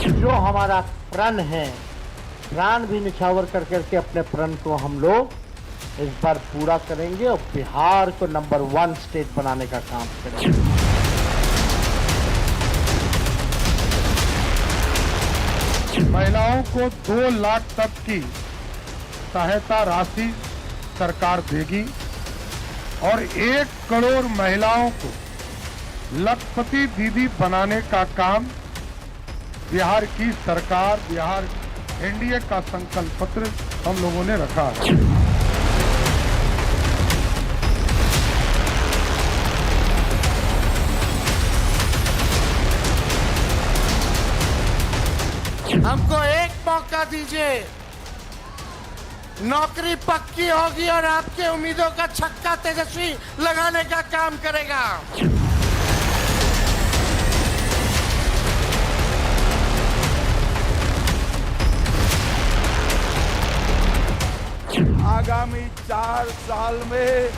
जो हमारा प्रण है, प्राण भी निछावर कर करके अपने प्रण को हम लोग इस बार पूरा करेंगे और बिहार को नंबर 1 स्टेट बनाने का काम करेंगे। महिलाओं को 2 लाख तक की सहायता राशि सरकार देगी और 1 करोड़ महिलाओं को लखपति दीदी बनाने का काम बिहार की सरकार, बिहार एनडीए का संकल्प पत्र हम लोगों ने रखा है। हमको एक मौका दीजिए, नौकरी पक्की होगी और आपके उम्मीदों का छक्का तेजस्वी लगाने का काम करेगा। आगामी 4 साल में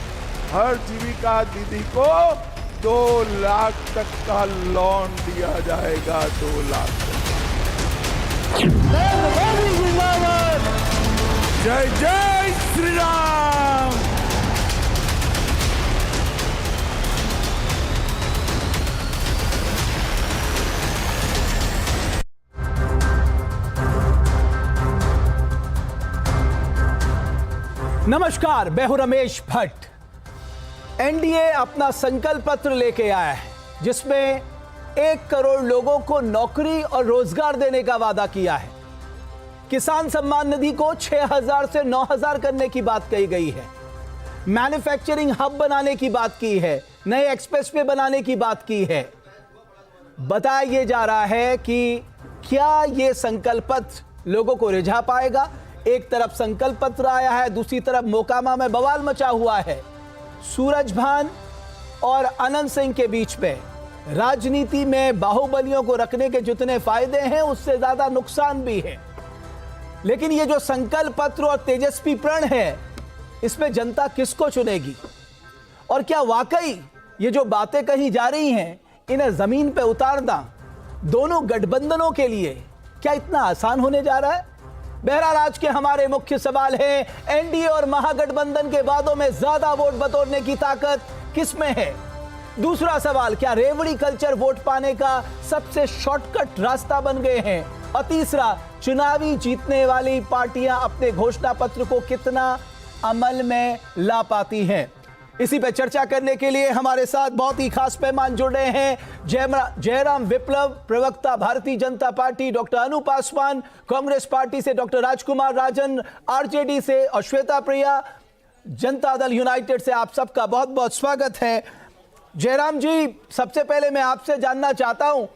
हर जीविका दीदी को 2 लाख तक का लोन दिया जाएगा। 2 लाख जय जय श्री राम। नमस्कार, मैं हूं रमेश भट्ट। एनडीए अपना संकल्प पत्र लेके आया है जिसमें 1 करोड़ लोगों को नौकरी और रोजगार देने का वादा किया है। किसान सम्मान निधि को 6,000 से 9,000 करने की बात कही गई है। मैन्युफैक्चरिंग हब बनाने की बात की है, नए एक्सप्रेसवे बनाने की बात की है। बताया यह जा रहा है कि क्या यह संकल्प पत्र लोगों को रिझा पाएगा। एक तरफ संकल्प पत्र आया है, दूसरी तरफ मोकामा में बवाल मचा हुआ है। सूरजभान और अनंत सिंह के बीच में राजनीति में बाहुबलियों को रखने के जितने फायदे हैं उससे ज्यादा नुकसान भी है। लेकिन ये जो संकल्प पत्र और तेजस्वी प्रण है, इसमें जनता किसको चुनेगी और क्या वाकई ये जो बातें कही जा रही हैं इन्हें जमीन पे उतारना दोनों गठबंधनों के लिए क्या इतना आसान होने जा रहा है? बहरहाल आज के हमारे मुख्य सवाल हैं, एनडीए और महागठबंधन के वादों में ज्यादा वोट बटोरने की ताकत किसमें है? दूसरा सवाल, क्या रेवड़ी कल्चर वोट पाने का सबसे शॉर्टकट रास्ता बन गए हैं? और तीसरा, चुनावी जीतने वाली पार्टियां अपने घोषणा पत्र को कितना अमल में ला पाती हैं? इसी पे चर्चा करने के लिए हमारे साथ बहुत ही खास मेहमान जुड़े हैं। जयराम विप्लव, प्रवक्ता भारतीय जनता पार्टी, डॉक्टर अनु पासवान, कांग्रेस पार्टी से डॉक्टर राजकुमार राजन, आरजेडी से, और श्वेता प्रिया, जनता दल यूनाइटेड से। आप सबका बहुत बहुत स्वागत है। जयराम जी, सबसे पहले मैं आपसे जानना चाहता हूं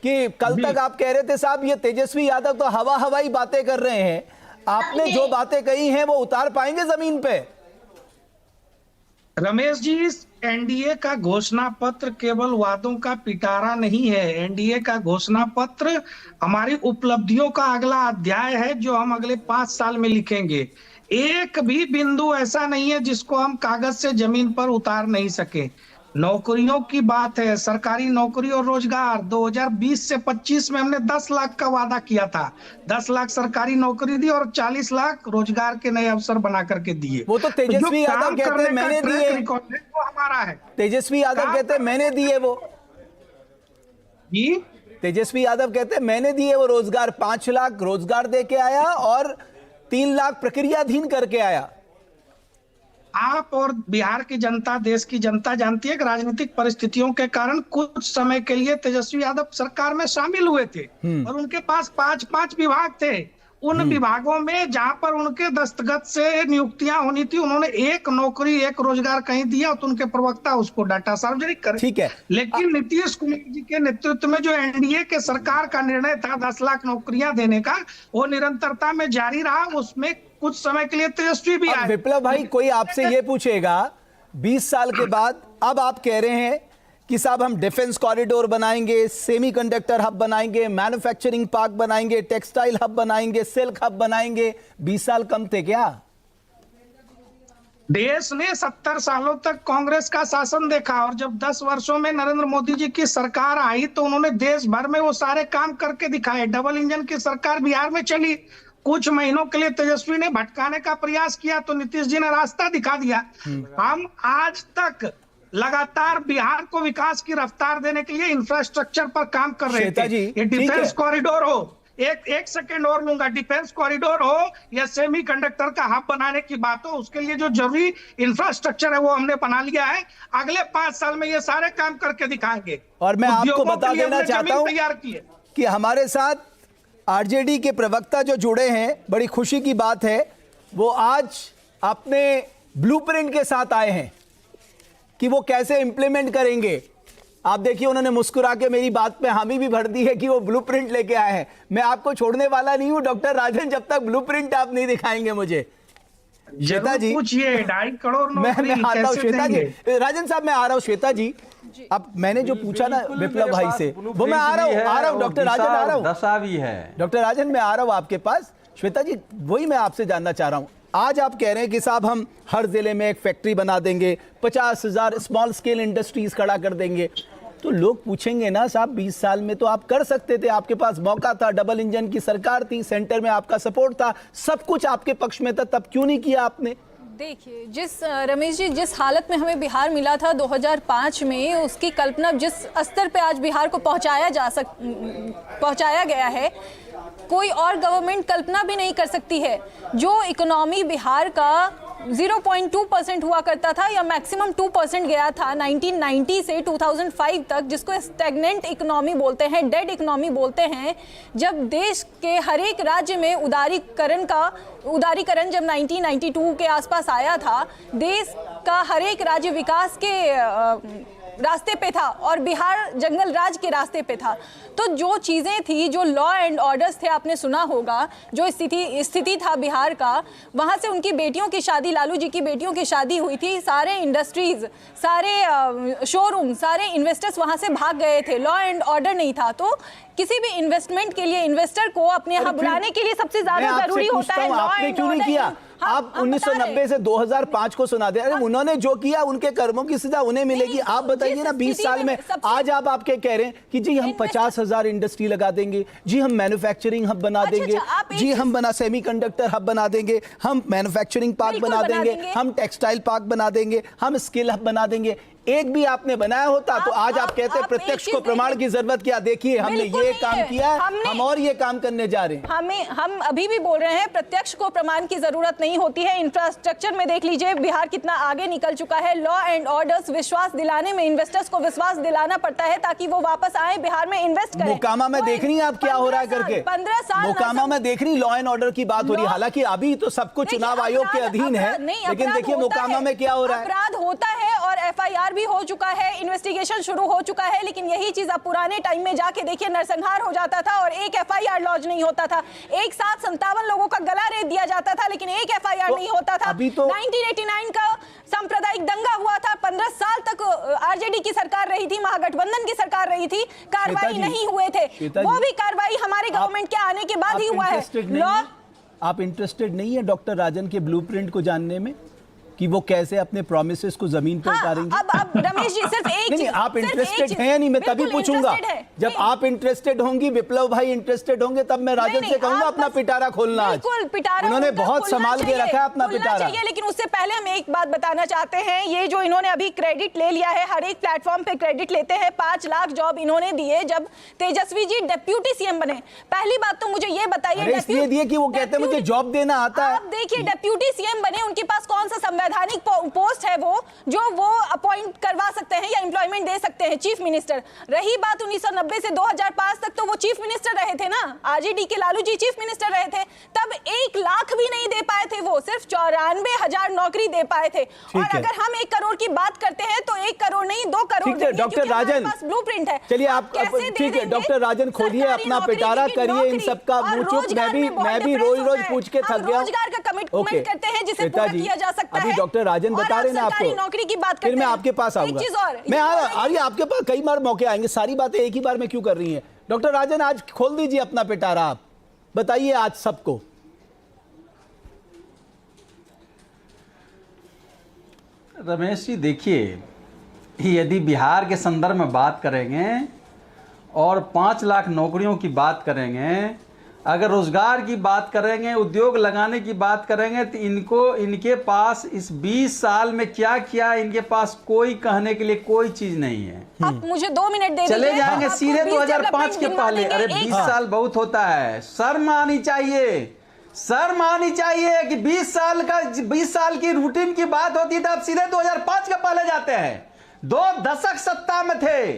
कि कल तक आप कह रहे थे साहब ये तेजस्वी यादव तो हवाई बातें कर रहे हैं, आपने जो बातें कही हैं वो उतार पाएंगे जमीन पे? रमेश जी, इस एनडीए का घोषणा पत्र केवल वादों का पिटारा नहीं है। एनडीए का घोषणा पत्र हमारी उपलब्धियों का अगला अध्याय है जो हम अगले 5 साल में लिखेंगे। एक भी बिंदु ऐसा नहीं है जिसको हम कागज से जमीन पर उतार नहीं सके। नौकरियों की बात है, सरकारी नौकरी और रोजगार 2020 से 25 में हमने 10 लाख का वादा किया था। 10 लाख सरकारी नौकरी दी और 40 लाख रोजगार के नए अवसर बना करके दिए। वो तो तेजस्वी यादव कहते हैं मैंने दिए, वो हमारा है। तेजस्वी यादव कहते हैं मैंने दिए वो जी, तेजस्वी यादव कहते हैं मैंने दिए वो रोजगार। 5 लाख रोजगार दे के आया और 3 लाख प्रक्रियाधीन करके आया। आप और बिहार की जनता, देश की जनता जानती है कि राजनीतिक परिस्थितियों के कारण कुछ समय के लिए तेजस्वी यादव सरकार में शामिल हुए थे और उनके पास 5 विभाग थे। उन विभागों में जहां पर उनके दस्तखत से नियुक्तियां होनी थी, उन्होंने 1 नौकरी 1 रोजगार कहीं दिया तो उनके प्रवक्ता उसको डाटा सार्वजनिक करे। ठीक है, लेकिन नीतीश कुमार जी के नेतृत्व में जो एनडीए के सरकार का निर्णय था 10 लाख नौकरियां देने का, वो निरंतरता में जारी रहा। उसमें कुछ समय के लिए तेजस्वी भी आए। विप्लव भाई, कोई आपसे ये पूछेगा 20 साल के बाद, अब आप कह रहे हैं कि साहब हम डिफेंस कॉरिडोर बनाएंगे, सेमीकंडक्टर हब बनाएंगे, मैन्युफैक्चरिंग पार्क बनाएंगे, टेक्सटाइल हब बनाएंगे, सिल्क हब बनाएंगे। 20 साल कम थे क्या? देश ने 70 सालों तक कांग्रेस का शासन देखा और जब 10 वर्षों में नरेंद्र मोदी जी की सरकार आई तो उन्होंने देश भर में वो सारे काम करके दिखाए। डबल इंजन की सरकार बिहार में चली, कुछ महीनों के लिए तेजस्वी ने भटकाने का प्रयास किया तो नीतीश जी ने रास्ता दिखा दिया। हम आज तक लगातार बिहार को विकास की रफ्तार देने के लिए इंफ्रास्ट्रक्चर पर काम कर रहे श्वेता थे। जी, ये ठीक डिफेंस है। कॉरिडोर हो, एक सेकंड और लूंगा, डिफेंस कॉरिडोर हो या सेमीकंडक्टर का हब बनाने की बात हो, उसके लिए जो जरूरी इंफ्रास्ट्रक्चर है वो हमने बना लिया है। अगले 5 साल में ये सारे काम करके दिखाएंगे। और मैं आपको उद्योगों बता के लिए देना हमने चाहता जमीन हूं तैयार की है। कि हमारे साथ आरजेडी के प्रवक्ता जो जुड़े हैं, बड़ी खुशी की बात है, वो आज अपने ब्लूप्रिंट के साथ आए हैं कि वो कैसे इंप्लीमेंट करेंगे। आप देखिए, उन्होंने मुस्कुरा के मेरी बात पे हामी भी भर दी है कि वो ब्लूप्रिंट लेके आए हैं। मैं आपको छोड़ने वाला नहीं हूं डॉक्टर राजन, जब तक ब्लूप्रिंट आप नहीं दिखाएंगे मुझे। श्वेता जी, पूछिए 2.5 करोड़ मैं नौकरी आता हूं कैसे श्वेता जी। देंगे? राजन साहब मैं आ रहा हूं। श्वेता जी, अब मैंने जो पूछा ना विप्लव भाई से, वो मैं आ रहा हूं डॉक्टर राजन, आ रहा हूं। दशा भी है डॉक्टर राजन, मैं आ रहा हूं आपके पास। श्वेता जी, वही मैं आपसे जानना चाह रहा हूं। आज आप कह रहे हैं कि साहब हम हर जिले में एक फैक्ट्री बना देंगे, 50,000 स्मॉल स्केल इंडस्ट्रीज खड़ा कर देंगे। तो लोग पूछेंगे ना साहब, 20 साल में तो आप कर सकते थे, आपके पास मौका था, डबल इंजन की सरकार थी, सेंटर में आपका सपोर्ट था, सब कुछ आपके पक्ष में था, तब क्यों नहीं किया आपने? देखिए, रमेश जी, जिस हालत में हमें बिहार मिला था 2005 में, उसकी कल्पना जिस स्तर पे आज बिहार को पहुंचाया गया है, कोई और गवर्नमेंट कल्पना भी नहीं कर सकती है। जो इकोनॉमी बिहार का 0.2% हुआ करता था या मैक्सिमम 2% गया था 1990 से 2005 तक, जिसको स्टैग्नेंट इकोनॉमी बोलते हैं, डेड इकोनॉमी बोलते हैं। जब देश के हर एक राज्य में उदारीकरण जब 1992 के आसपास आया था, देश का हर एक राज्य विकास के रास्ते पे था और बिहार जंगल राज के रास्ते पे था। तो जो चीज़ें थी, जो लॉ एंड ऑर्डर्स थे, आपने सुना होगा, जो स्थिति था बिहार का, वहाँ से उनकी बेटियों की शादी, लालू जी की बेटियों की शादी हुई थी, सारे इंडस्ट्रीज, सारे शोरूम, सारे इन्वेस्टर्स वहाँ से भाग गए थे, लॉ एंड ऑर्डर नहीं था। तो किसी भी इन्वेस्टमेंट के लिए, इन्वेस्टर को अपने यहाँ बुलाने के लिए सबसे ज्यादा जरूरी होता है लॉ एंड क्यों नहीं किया? आप 1990 से 2005 को सुना दे। अरे उन्होंने जो किया, उनके कर्मों की सजा उन्हें मिलेगी। आप बताइए ना, 20 साल में आज आप आपके कह रहे हैं कि जी हम 50,000 इंडस्ट्री लगा देंगे, जी हम मैन्युफैक्चरिंग हब बना देंगे, जी हम सेमीकंडक्टर हब बना देंगे, हम मैन्युफैक्चरिंग पार्क बना देंगे, हम टेक्सटाइल पार्क बना देंगे, हम स्किल हब बना देंगे। एक भी आपने बनाया होता तो आज आप कहते हैं प्रत्यक्ष को प्रमाण की जरूरत क्या? देखिए, हमने ये काम किया, हम और ये काम करने जा रहे हैं। हम अभी भी बोल रहे हैं प्रत्यक्ष को प्रमाण की जरूरत नहीं होती है। इंफ्रास्ट्रक्चर में देख लीजिए बिहार कितना आगे निकल चुका है। लॉ एंड ऑर्डर्स, विश्वास दिलाने में, इन्वेस्टर्स को विश्वास दिलाना पड़ता है ताकि वो वापस आए, बिहार में इन्वेस्ट करें। मोकामा में देख रही है आप क्या हो रहा है करके? 15 साल मोकामा में देख रही, लॉ एंड ऑर्डर की बात हो रही है। हालांकि अभी तो सब कुछ चुनाव आयोग के अधीन है, लेकिन देखिए मोकामा में क्या हो रहा है। अपराध होता है और FIR भी हो चुका है, इन्वेस्टिगेशन शुरू हो चुका है, लेकिन यही चीज अब पुराने टाइम में जाके देखिए, नरसंहार हो जाता था और एक FIR लॉन्च नहीं होता था। एक साथ 57 लोगों का गला रेत दिया जाता था, लेकिन एक FIR नहीं होता था। अभी तो 1989 का सांप्रदायिक दंगा हुआ था, 15 साल तक RJD की सरकार रही थी, महागठबंधन की सरकार रही थी, कार्रवाई नहीं हुए थे। वो भी कार्रवाई हमारे गवर्नमेंट के आने के बाद ही हुआ है। आप इंटरेस्टेड नहीं है डॉक्टर राजन के ब्लूप्रिंट को जानने में कि वो कैसे अपने प्रोमिसेस को जमीन पर उतारेंगे? अब रमेश जी, सिर्फ एक नहीं, आप इंटरेस्टेड हैं या नहीं? मैं तभी पूछूंगा। जब आप इंटरेस्टेड होंगी, विप्लव भाई इंटरेस्टेड होंगे, तब मैं राजन से कहूंगा अपना पिटारा खोलना। बिल्कुल, पिटारा उन्होंने बहुत संभाल के रखा है अपना पिटारा। लेकिन उससे पहले हम एक बात बताना चाहते हैं, ये जो इन्होंने अभी क्रेडिट ले लिया है, हर एक प्लेटफॉर्म पे क्रेडिट लेते हैं, 5 लाख जॉब इन्होंने दिए जब तेजस्वी जी डिप्यूटी CM बने। पहली बात तो मुझे ये बताइए, इसलिए दिए कि वो कहते हैं मुझे जॉब देना आता है। आप देखिए, डिप्यूटी CM बने, उनके पास कौन सा संवैधानिक पोस्ट है वो अपॉइंट करवा सकते हैं या एम्प्लॉयमेंट दे सकते हैं? Chief minister. रही बात 1990 से 2005 तक, तो वो चीफ मिनिस्टर रहे थे ना, RJD के लालू जी चीफ मिनिस्टर रहे थे, तब 1 लाख भी नहीं दे पाए थे, वो सिर्फ 94,000 नौकरी दे पाए थे। और अगर हम 1 करोड़ की बात करते हैं तो 1 करोड़ नहीं 2 करोड़ डॉक्टर राजन ब्लूप्रिंट है। चलिए आप, ठीक है डॉक्टर राजन, खोलिए अपना पिटारा, करिए इन सबका मुंह चुप। मैं भी रोज पूछ के थक गया। रोजगार का कमिटमेंट करते हैं जिसे पूरा किया जा सकता है। अभी डॉक्टर राजन बता रहे हैं आपको, नौकरी की बात फिर मैं आपके पास आऊंगा। मैं आ रही आपके पास, कई बार मौके आएंगे, सारी बातें एक ही बार में क्यों कर रही हैं? डॉक्टर राजन, आज खोल दीजिए अपना पिटारा, आप बताइए आज सबको। रमेश जी देखिए, यदि बिहार के संदर्भ में बात करेंगे और 5 लाख नौकरियों की बात करेंगे, अगर रोजगार की बात करेंगे, उद्योग लगाने की बात करेंगे, तो इनके पास इस 20 साल में क्या किया, इनके पास कोई कहने के लिए कोई चीज नहीं है। आप मुझे 2 मिनट दे दीजिए। चले जाएंगे सीधे 2005 के पहले। अरे 20 साल बहुत होता है, शर्म आनी चाहिए, शर्म आनी चाहिए कि 20 साल की रूटीन की बात होती है, तो आप सीधे 2005 के पहले जाते हैं। 2 दशक सत्ता में थे,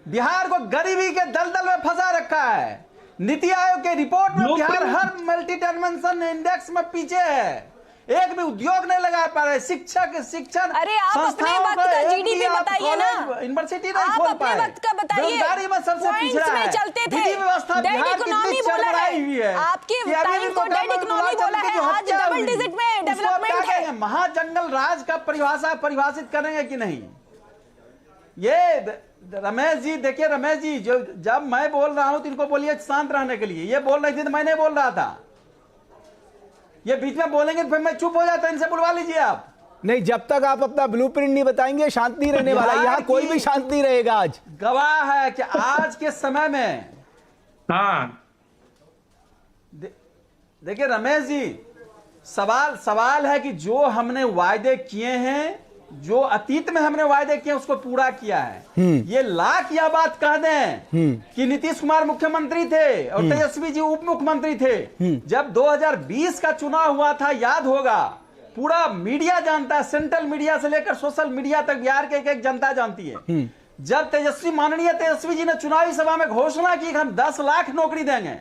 बिहार को गरीबी के दलदल में फंसा रखा है। नीति आयोग के रिपोर्ट में बिहार हर मल्टी डायमेंशन इंडेक्स में पीछे है, एक भी उद्योग नहीं लगा पा रहे, शिक्षण। अरे आप अपने वक्त का जीडीपी बताइए ना, यूनिवर्सिटी आप अपने वक्त का बताइए। रोजगारी में सबसे पिछड़ा है, में चलते थे, विधि व्यवस्था डेड बिहार की इकोनॉमी इतनी बोला चरमराई हुई है, आपके कि अभी टाइम भी को डेड इकोनॉमी बोला है, आज डबल डिजिट में डेवलपमेंट है। महाजंगल राज का परिभाषित करेंगे कि नहीं? ये रमेश जी देखिए, रमेश जी जब मैं बोल रहा हूं तो इनको बोलिए शांत रहने के लिए। ये बोल रही थी तो मैं नहीं बोल रहा था, ये बीच में बोलेंगे तो फिर मैं चुप हो जाता। इनसे बुलवा लीजिए आप। नहीं, जब तक आप अपना ब्लूप्रिंट नहीं बताएंगे शांत नहीं रहने वाला, यहाँ कोई भी शांत नहीं रहेगा। आज गवाह है कि आज के समय में देखिए रमेश जी, सवाल है कि जो हमने वायदे किए हैं, जो अतीत में हमने वायदे किए उसको पूरा किया है। ये लाख या बात कह दें कि नीतीश कुमार मुख्यमंत्री थे और तेजस्वी जी उप मुख्यमंत्री थे, जब 2020 का चुनाव हुआ था, याद होगा, पूरा मीडिया जानता है, सेंट्रल मीडिया से लेकर सोशल मीडिया तक बिहार के एक जनता जानती है। जब माननीय तेजस्वी जी ने चुनावी सभा में घोषणा की कि हम 10 लाख नौकरी देंगे,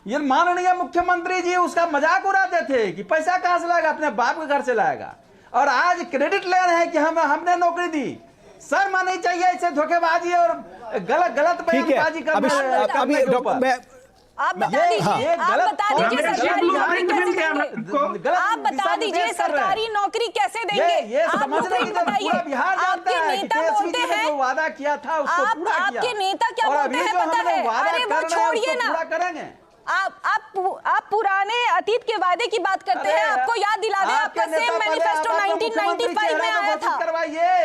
ये माननीय मुख्यमंत्री जी उसका मजाक उड़ाते थे कि पैसा कहां से लाएगा, अपने बाप के घर से लाएगा, और आज क्रेडिट ले रहे हैं कि हमने नौकरी दी। शर्म आनी चाहिए ऐसे धोखेबाजी और गलत बयानबाजी करने। आप बता दीजिए सरकारी नौकरी कैसे देंगे? आप बताइए, आपके नेता बोलते हैं, वादा किया था आपके नेता क्या बोलते हैं पता है? अरे वो छोड़िए ना, करेंगे। आप पुराने अतीत के वादे की बात करते हैं। आपको याद दिला दें, आपका सेम मैनिफेस्टो 1995 में आया था।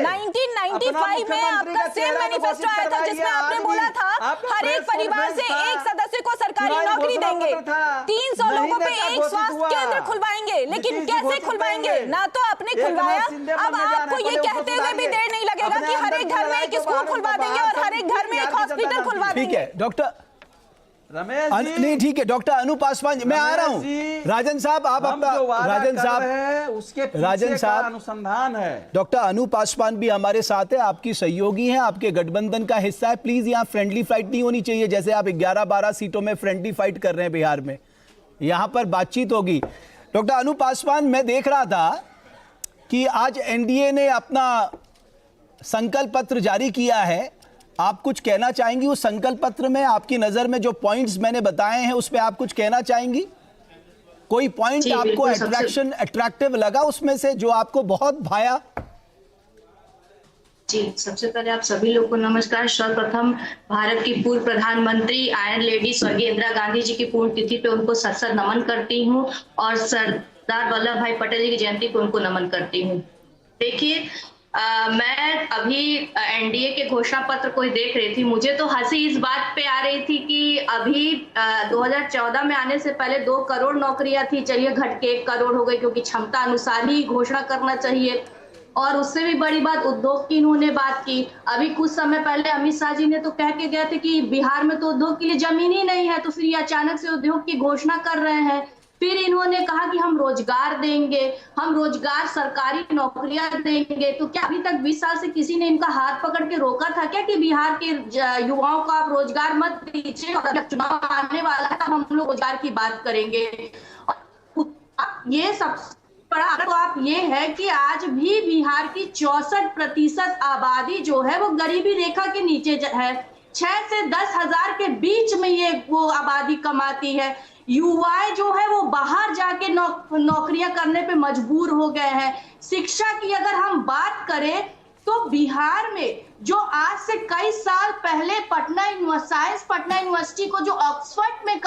1995 में आपका सेम मैनिफेस्टो आया था, जिसमें आपने बोला था हर एक परिवार से एक सदस्य को सरकारी नौकरी देंगे, 300 लोगों पे एक स्वास्थ्य केंद्र खुलवाएंगे। लेकिन कैसे खुलवाएंगे? ना तो आपने खुलवाया। अब आपको ये कहते हुए भी देर नहीं लगेगा कि हर एक घर में एक स्कूल खुलवा देंगे और हर एक घर में एक हॉस्पिटल खुलवा देंगे। ठीक है डॉक्टर रमेश जी, नहीं ठीक है डॉक्टर अनु पासवान, मैं आ रहा हूं। राजन साहब, आप अपना राजन साहब, उसके राजन साहब अनुसंधान है। डॉक्टर अनु पासवान भी हमारे साथ है, आपकी सहयोगी हैं, आपके गठबंधन का हिस्सा है। प्लीज यहाँ फ्रेंडली फाइट नहीं होनी चाहिए, जैसे आप 11-12 सीटों में फ्रेंडली फाइट कर रहे हैं बिहार में। यहाँ पर बातचीत होगी। डॉक्टर अनु पासवान, मैं देख रहा था कि आज एनडीए ने अपना संकल्प पत्र जारी किया है। आप कुछ कहना चाहेंगी उस संकल्प पत्र में? आपकी नजर में जो पॉइंट्स मैंने बताए हैं उस पे आप कुछ कहना चाहेंगी? कोई पॉइंट आपको अट्रैक्टिव लगा उसमें से जो आपको बहुत भाया? जी, सबसे पहले आप सभी लोगों को नमस्कार। सर्वप्रथम भारत की पूर्व प्रधानमंत्री आयरन लेडी स्वर्गीय इंदिरा गांधी जी की पुण्यतिथि पे उनको सत नमन करती हूँ और सरदार वल्लभ भाई पटेल जी की जयंती को उनको नमन करती हूँ। देखिए, मैं अभी एनडीए के घोषणा पत्र को देख रही थी, मुझे तो हंसी इस बात पे आ रही थी कि अभी 2014 में आने से पहले 2 करोड़ नौकरियां थी, चलिए घट के 1 करोड़ हो गई, क्योंकि क्षमता अनुसार ही घोषणा करना चाहिए। और उससे भी बड़ी बात उद्योग की इन्होंने बात की। अभी कुछ समय पहले अमित शाह जी ने तो कह के गए थे कि बिहार में तो उद्योग के लिए जमीन ही नहीं है, तो फिर ये अचानक से उद्योग की घोषणा कर रहे हैं। फिर इन्होंने कहा कि हम रोजगार देंगे, हम रोजगार सरकारी नौकरियां देंगे। तो क्या अभी तक 20 साल से किसी ने इनका हाथ पकड़ के रोका था क्या कि बिहार के युवाओं को आप रोजगार मत दीजिए, और जब चुनाव आने वाला है तब हम लोग रोजगार की बात करेंगे। ये सबसे बड़ा तो आप ये है कि आज भी बिहार की 64% आबादी जो है वो गरीबी रेखा के नीचे है। 6 से 10 हजार के बीच में ये वो आबादी कमाती है। युवाएं जो है वो बाहर जाके नौकरियां करने पे मजबूर हो गए हैं। शिक्षा की अगर हम बात करें तो बिहार में जो आज से कई साल पहले पटना यूनिवर्सिटी को जो ऑक्सफोर्ड में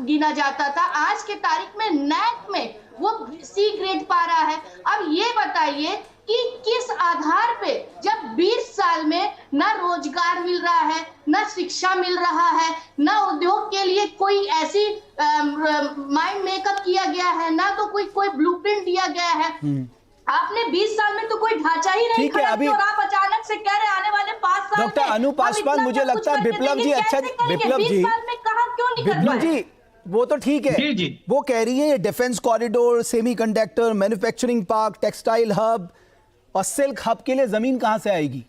गिना जाता था, आज के तारीख में नैक में वो C ग्रेड पा रहा है। अब ये बताइए कि किस आधार पे जब 20 साल में न रोजगार मिल रहा है, न शिक्षा मिल रहा है, न उद्योग के लिए कोई ऐसी माइंड मेकअप किया गया है, ना तो कोई ब्लूप्रिंट दिया गया है। आपने 20 साल में तो कोई ढांचा ही नहीं खड़ा किया और आप अचानक से कह रहे आने वाले 5 साल डॉक्टर अनु पासवान, मुझे लगता है विप्लव जी अच्छा, विप्लव जी, विप्लव जी वो तो ठीक है, जी। वो कह रही है defence corridor, semiconductor, manufacturing park, textile hub और सिल्क हब के लिए जमीन कहां से आएगी?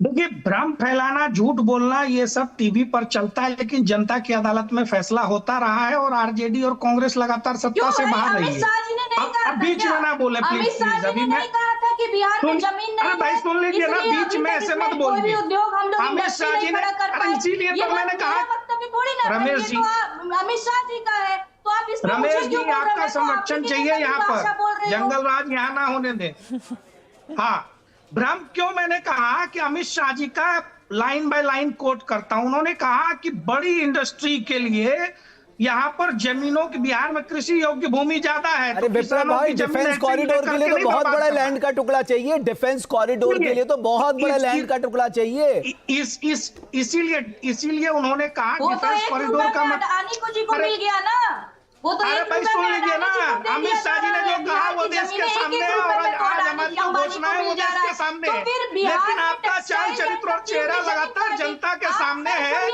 देखिए, भ्रम फैलाना, झूठ बोलना, ये सब टीवी पर चलता है, लेकिन जनता की अदालत में फैसला होता रहा है और आरजेडी और कांग्रेस लगातार सत्ता से बाहर रही है। अब बीच में ना बोले प्लीज, अभी मैं कहा था कि बिहार में जमीन नहीं है। भाई सुन लीजिए ना, बीच में ऐसे मत बोलिए। उद्योग हम लोग अमित शाह जी ने, इसीलिए तो मैंने कहा, रमेश जी, अमित शाह जी का है तो आप इसमें रमेश जी आपका संरक्षण चाहिए यहाँ पर, जंगल राज यहाँ ना होने दें। हाँ, भ्रम क्यों मैंने कहा कि अमित शाह जी का लाइन बाय लाइन कोट करता हूं। उन्होंने कहा कि बड़ी इंडस्ट्री के लिए यहाँ पर जमीनों की, बिहार में कृषि योग्य भूमि ज्यादा है। अरे विप्लव भाई, डिफेंस कॉरिडोर के लिए तो बहुत बड़ा लैंड का टुकड़ा चाहिए, डिफेंस कॉरिडोर के लिए तो बहुत बड़ा लैंड का टुकड़ा चाहिए। इसीलिए उन्होंने कहा डिफेंस कॉरिडोर का अदानी जी को मिल गया ना, वो तो अरे भाई सुन लीजिए ना, अमित शाह जी ने जो कहा वो देश के सामने है और आज हमारी जो घोषणा है वो देश के सामने है, लेकिन आपका चाल चरित्र और चेहरा लगातार जनता के सामने है।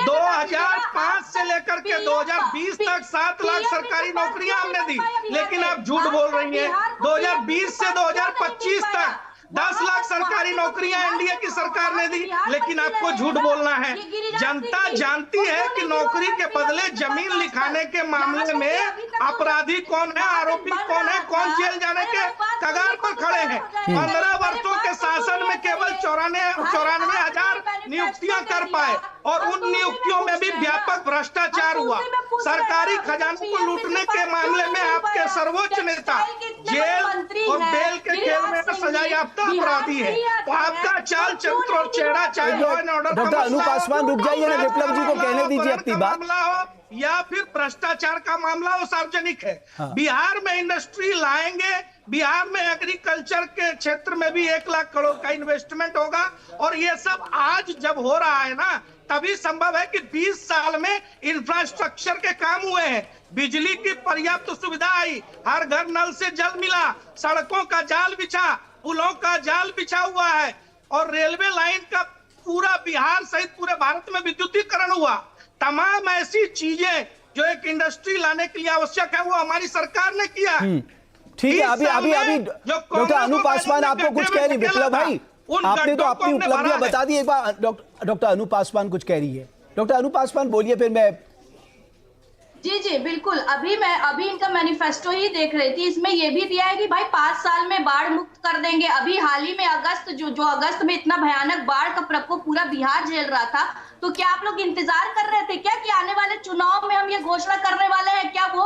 2005 से लेकर के 2020 तक 7 लाख सरकारी नौकरियां हमने दी, लेकिन आप झूठ बोल रही हैं। 2020 से 2025 तक 10 लाख सरकारी नौकरियां एनडीए की सरकार ने दी, लेकिन आपको झूठ बोलना है। जनता जानती है कि नौकरी के बदले जमीन लिखाने के मामले में अपराधी कौन है, आरोपी कौन है, कौन जेल जाने के कगार पर खड़े हैं। 15 वर्षों के शासन में केवल 94,000 नियुक्तियां कर पाए और उन नियुक्तियों में भी व्यापक भ्रष्टाचार हुआ। सरकारी खजाने को लूटने के मामले में आपके सर्वोच्च नेता जेल और बेल के खेल में सजा याफ्ता अपराधी है। तो आपका चाल चरित्र और चेहरा, चाहे लॉ एंड ऑर्डर डॉक्टर अनु पासवान रुक जाइए ना, विप्लव जी को कहने दीजिए अपनी बात, मामला हो या फिर भ्रष्टाचार का मामला हो, सार्वजनिक है। बिहार में इंडस्ट्री लाएंगे, बिहार में एग्रीकल्चर के क्षेत्र में भी 1 लाख करोड़ का इन्वेस्टमेंट होगा और ये सब आज जब हो रहा है ना, तभी संभव है कि 20 साल में इंफ्रास्ट्रक्चर के काम हुए हैं। बिजली की पर्याप्त सुविधा आई, हर घर नल से जल मिला, सड़कों का जाल बिछा, पुलों का जाल बिछा हुआ है और रेलवे लाइन का पूरा बिहार सहित पूरे भारत में विद्युतीकरण हुआ। तमाम ऐसी चीजें जो एक इंडस्ट्री लाने के लिए आवश्यक है वो हमारी सरकार ने किया। ठीक है, अभी डॉक्टर अनु पासवान आपको कुछ कह रही, विप्लव भाई आपने तो अपनी उपलब्धियां बता दी। एक बार डॉक्टर अनु पासवान कुछ कह रही है, डॉक्टर अनु पासवान बोलिए, फिर मैं। जी बिल्कुल, अभी इनका मैनिफेस्टो ही देख रही थी, इसमें ये भी दिया है कि भाई 5 साल में बाढ़ मुक्त कर देंगे। अभी हाल ही में अगस्त जो अगस्त में इतना भयानक बाढ़ का प्रकोप पूरा बिहार झेल रहा था, तो क्या आप लोग इंतजार कर रहे थे क्या कि आने वाले चुनाव में हम ये घोषणा करने वाले हैं? क्या वो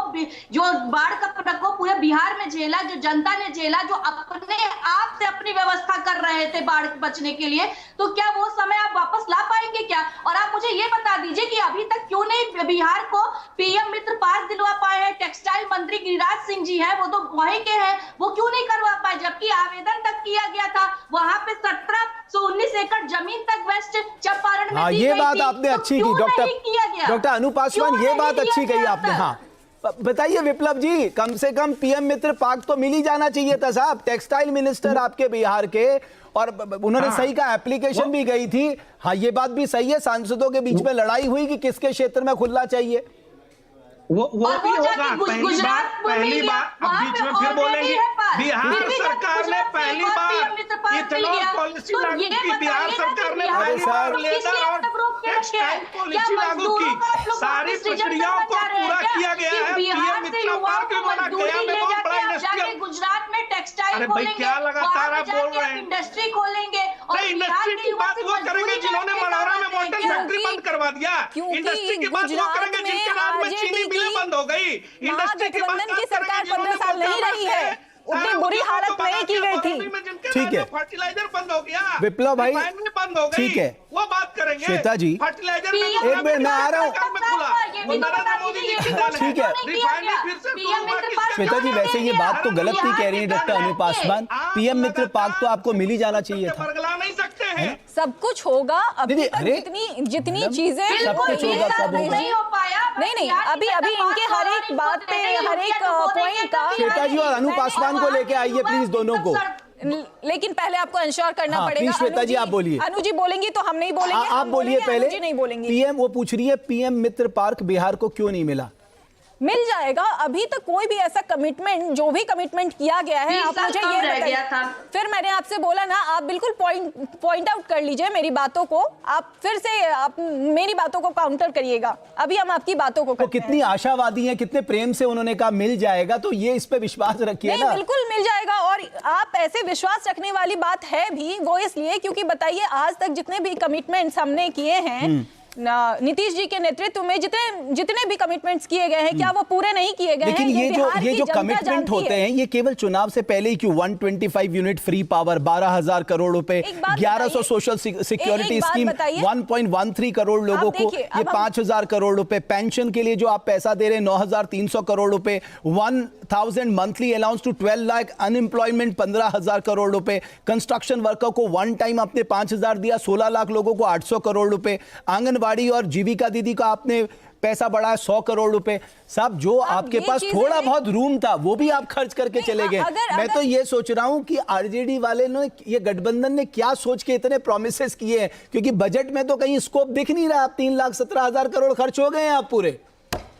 जो बाढ़ का प्रकोप पूरे बिहार में झेला, जो जनता ने झेला, जो अपने आप से अपनी व्यवस्था कर रहे थे बाढ़ बचने के लिए, तो क्या वो समय आप वापस ला पाएंगे क्या? और आप मुझे ये बता दीजिए कि अभी तक क्यों नहीं बिहार को पीएम मित्र पास दिलवा पाए हैं? टेक्सटाइल मंत्री गिरिराज सिंह जी हैं, वो तो वहीं के हैं, वो क्यों नहीं करवा पाए? जबकि आवेदन तक किया गया था, वहां पे 1719 एकड़ जमीन तक वेस्ट चंपारण में दी गई। बात आपने अच्छी की डॉक्टर अनु पासवान, ये बात अच्छी कही आपने। हाँ बताइए विप्लव जी, कम से कम पीएम मित्र पार्क तो मिल ही जाना चाहिए था साहब। टेक्सटाइल मिनिस्टर आपके बिहार के, और उन्होंने सही का एप्लीकेशन भी गई थी। हाँ ये बात भी सही है, सांसदों के बीच में लड़ाई हुई कि किसके क्षेत्र में खुलना चाहिए। वो भी होगा। पहली बार अब बीच में फिर बोलेंगे, बिहार सरकार ने पहली बार इथेनॉल पॉलिसी लागू की, बिहार सरकार ने पहली बार लेदर और टेक्सटाइल पॉलिसी लागू की, सारी प्रक्रियाओं को पूरा किया गया है। पीएम मित्र पार्क भी बना, गया में बहुत बड़ा इंडस्ट्रियल, गुजरात में टेक्सटाइल, अरे भाई क्या लगातार आप बोल रहे हैं? इंडस्ट्री खोलेंगे और इंडस्ट्री की बात वो करेंगे जिन्होंने मनौरा में मॉडल फैक्ट्री बंद करवा दिया। इंडस्ट्री की बात वो करेंगे जिनके नाम में चीनी मिलें बंद हो गई। इंडस्ट्री की बात की सरकार 15 साल नहीं रही है, उतनी बुरी हालत नहीं की गई थी। ठीक है, फर्टिलाइजर बंद हो गया, विप्लव भाई बंद हो गई, ठीक है, वो बात करेंगे। श्वेता जी फर्टिलाइजर एक मिनट मैं आ रहा हूँ। ठीक है श्वेता जी, वैसे ये बात तो गलत नहीं कह रही है डॉक्टर अनु पासवान। पीएम मित्र पार्क तो आपको मिल ही जाना चाहिए था। सब कुछ होगा अभी तक, जितनी चीजें सब कुछ होगा, कब होगा? नहीं, अभी इनके हर एक बात पे, हर एक पॉइंट का। श्वेता जी और अनु पासवान को लेके आइए प्लीज दोनों को। लेकिन पहले आपको इंश्योर करना पड़ेगा। श्वेता जी आप बोलिए। अनु जी बोलेंगी तो हम नहीं बोलेंगे। आप बोलिए पहले। जी नहीं बोलेंगे। पीएम वो पूछ रही है पीएम मित्र पार्क बिहार को क्यों नहीं मिला? मिल जाएगा। अभी तक कोई भी ऐसा कमिटमेंट, जो भी कमिटमेंट किया गया है, आप मुझे ये बताइए। फिर मैंने आपसे बोला ना, आप बिल्कुल पॉइंट आउट कर लीजिए मेरी बातों को। आप फिर से आप मेरी बातों को काउंटर करिएगा। अभी हम आपकी बातों को तो कितनी आशावादी हैं, कितने प्रेम से उन्होंने कहा मिल जाएगा, तो ये इस पे विश्वास रखिए ना। बिल्कुल मिल जाएगा। और आप ऐसे विश्वास रखने वाली बात है भी वो इसलिए क्योंकि बताइए आज तक जितने भी कमिटमेंट्स हमने किए हैं नीतीश जी के नेतृत्व में, जितने भी कमिटमेंट्स किए गए हैं, क्या वो पूरे नहीं किए गए? लेकिन ये जो कमिटमेंट होते हैं ये केवल चुनाव से पहले ही क्यों? 125 यूनिट फ्री पावर, 12,000 करोड़ रुपए, 1100 सोशल सिक्योरिटी स्कीम, 1.13 करोड़ लोगों को, ये 5,000 करोड़ रुपए पेंशन के लिए जो आप पैसा दे रहे हैं, 9,300 करोड़ रुपए, 1,000 monthly allowance to 12 lakh, unemployment 15,000 crore रुपए, कंस्ट्रक्शन वर्कर को वन टाइम आपने 5,000 दिया, 16 लाख लोगों को 800 करोड़ रुपए, आंगनबाड़ी और जीविका दीदी का आपने पैसा बढ़ाया 100 करोड़ रुपए। साहब जो आपके पास थोड़ा बहुत रूम था वो भी आप खर्च करके चले गए। मैं तो ये सोच रहा हूं कि आरजेडी वाले ने, ये गठबंधन ने क्या सोच के इतने प्रोमिसेस किए हैं, क्योंकि बजट में तो कहीं स्कोप दिख नहीं रहा। 3,17,000 करोड़ खर्च हो गए हैं आप पूरे।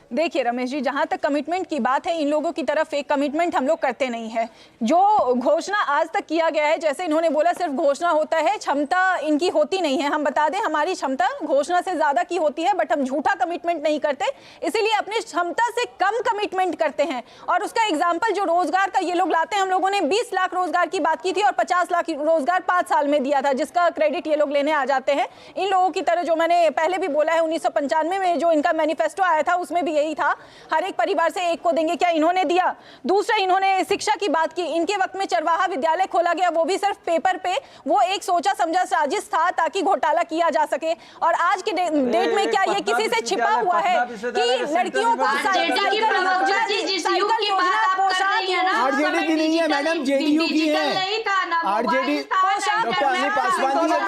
देखिए रमेश जी, जहां तक कमिटमेंट की बात है, इन लोगों की तरफ एक कमिटमेंट हम लोग करते नहीं है। जो घोषणा आज तक किया गया है, जैसे इन्होंने बोला सिर्फ घोषणा होता है, क्षमता इनकी होती नहीं है। हम बता दें हमारी क्षमता घोषणा से ज्यादा की होती है, बट हम झूठा कमिटमेंट नहीं करते, इसीलिए अपनी क्षमता से कम कमिटमेंट करते हैं। और उसका एग्जाम्पल जो रोजगार का ये लोग लाते हैं, हम लोगों ने 20 लाख रोजगार की बात की थी और 50 लाख रोजगार 5 साल में दिया था, जिसका क्रेडिट ये लोग लेने आ जाते हैं। इन लोगों की तरह, जो मैंने पहले भी बोला है, 1995 में जो इनका मैनिफेस्टो आया था उसमें भी यही था, हर एक परिवार से एक को देंगे। क्या इन्होंने दिया? दूसरा, इन्होंने शिक्षा की बात की। इनके वक्त में चरवाहा विद्यालय खोला गया, वो भी सिर्फ पेपर पे। वो एक सोचा समझा साजिश था ताकि घोटाला किया जा सके। और आज के डेट में क्या ये किसी से छिपा हुआ है कि लड़कियों को साइकिल योजना, पोशाक? आरजेडी की नहीं है मैडम, जेडीयू की है। आरजेडी डॉक्टर अनु पासवान जी है।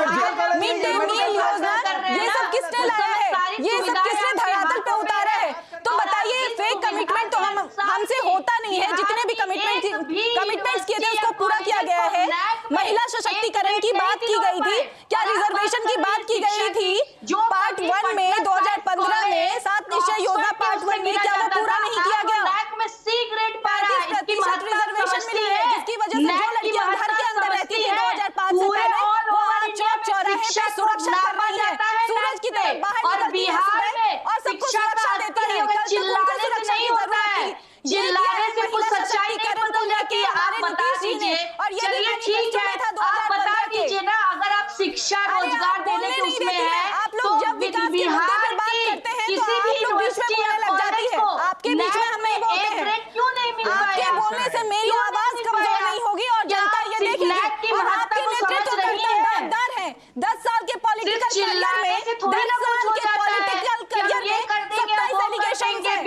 मिड डे मील योजना, ये सब किसने लाया है? ये सब किसने धरातल पे उतारा है? तो बताइए, फेक कमिटमेंट तो हमसे होता नहीं है। जितने भी कमिटमेंट्स किए थे उसको पूरा किया गया है। महिला सशक्तिकरण की बात की गई थी, क्या रिजर्वेशन की बात की गई थी पार्ट 1 में 2015 में, 7 निश्चय योजना पार्ट 1 में, क्या वो पूरा नहीं किया गया? 35% रिजर्वेशन मिली है, जिसकी वजह से जो लड़कियां घर के अंदर रहती थी 2005 से पहले, वो आज चौक चौराहे पे सुरक्षा कर रही है, सूरज की तरफ बाहर निकलती है और सबको सुरक्षा देती है। चिल्लाने से नहीं होता है, चिल्लाने से कुछ सच्चाई नहीं बदल जाती है। आप बता दीजिए, चलिए ठीक है, आप बता दीजिए ना, अगर आप शिक्षा रोजगार देने के उसमें है, आप लोग जब विकास के मुद्दे पर बात करते हैं तो आप लोग बीच में बोलने लग जाती है। आपके बीच में हम नहीं बोलते हैं, क्यों नहीं मिल रहा है? आपके बोलने से मेरी आवाज कमजोर नहीं होगी और जनता ये देखेगी। और आपके नेतृत्व दावेदार हैं 10 साल के पॉलिटिकल करियर में, 10 साल के पॉलिटिकल करियर में 27 एलिगेशन है,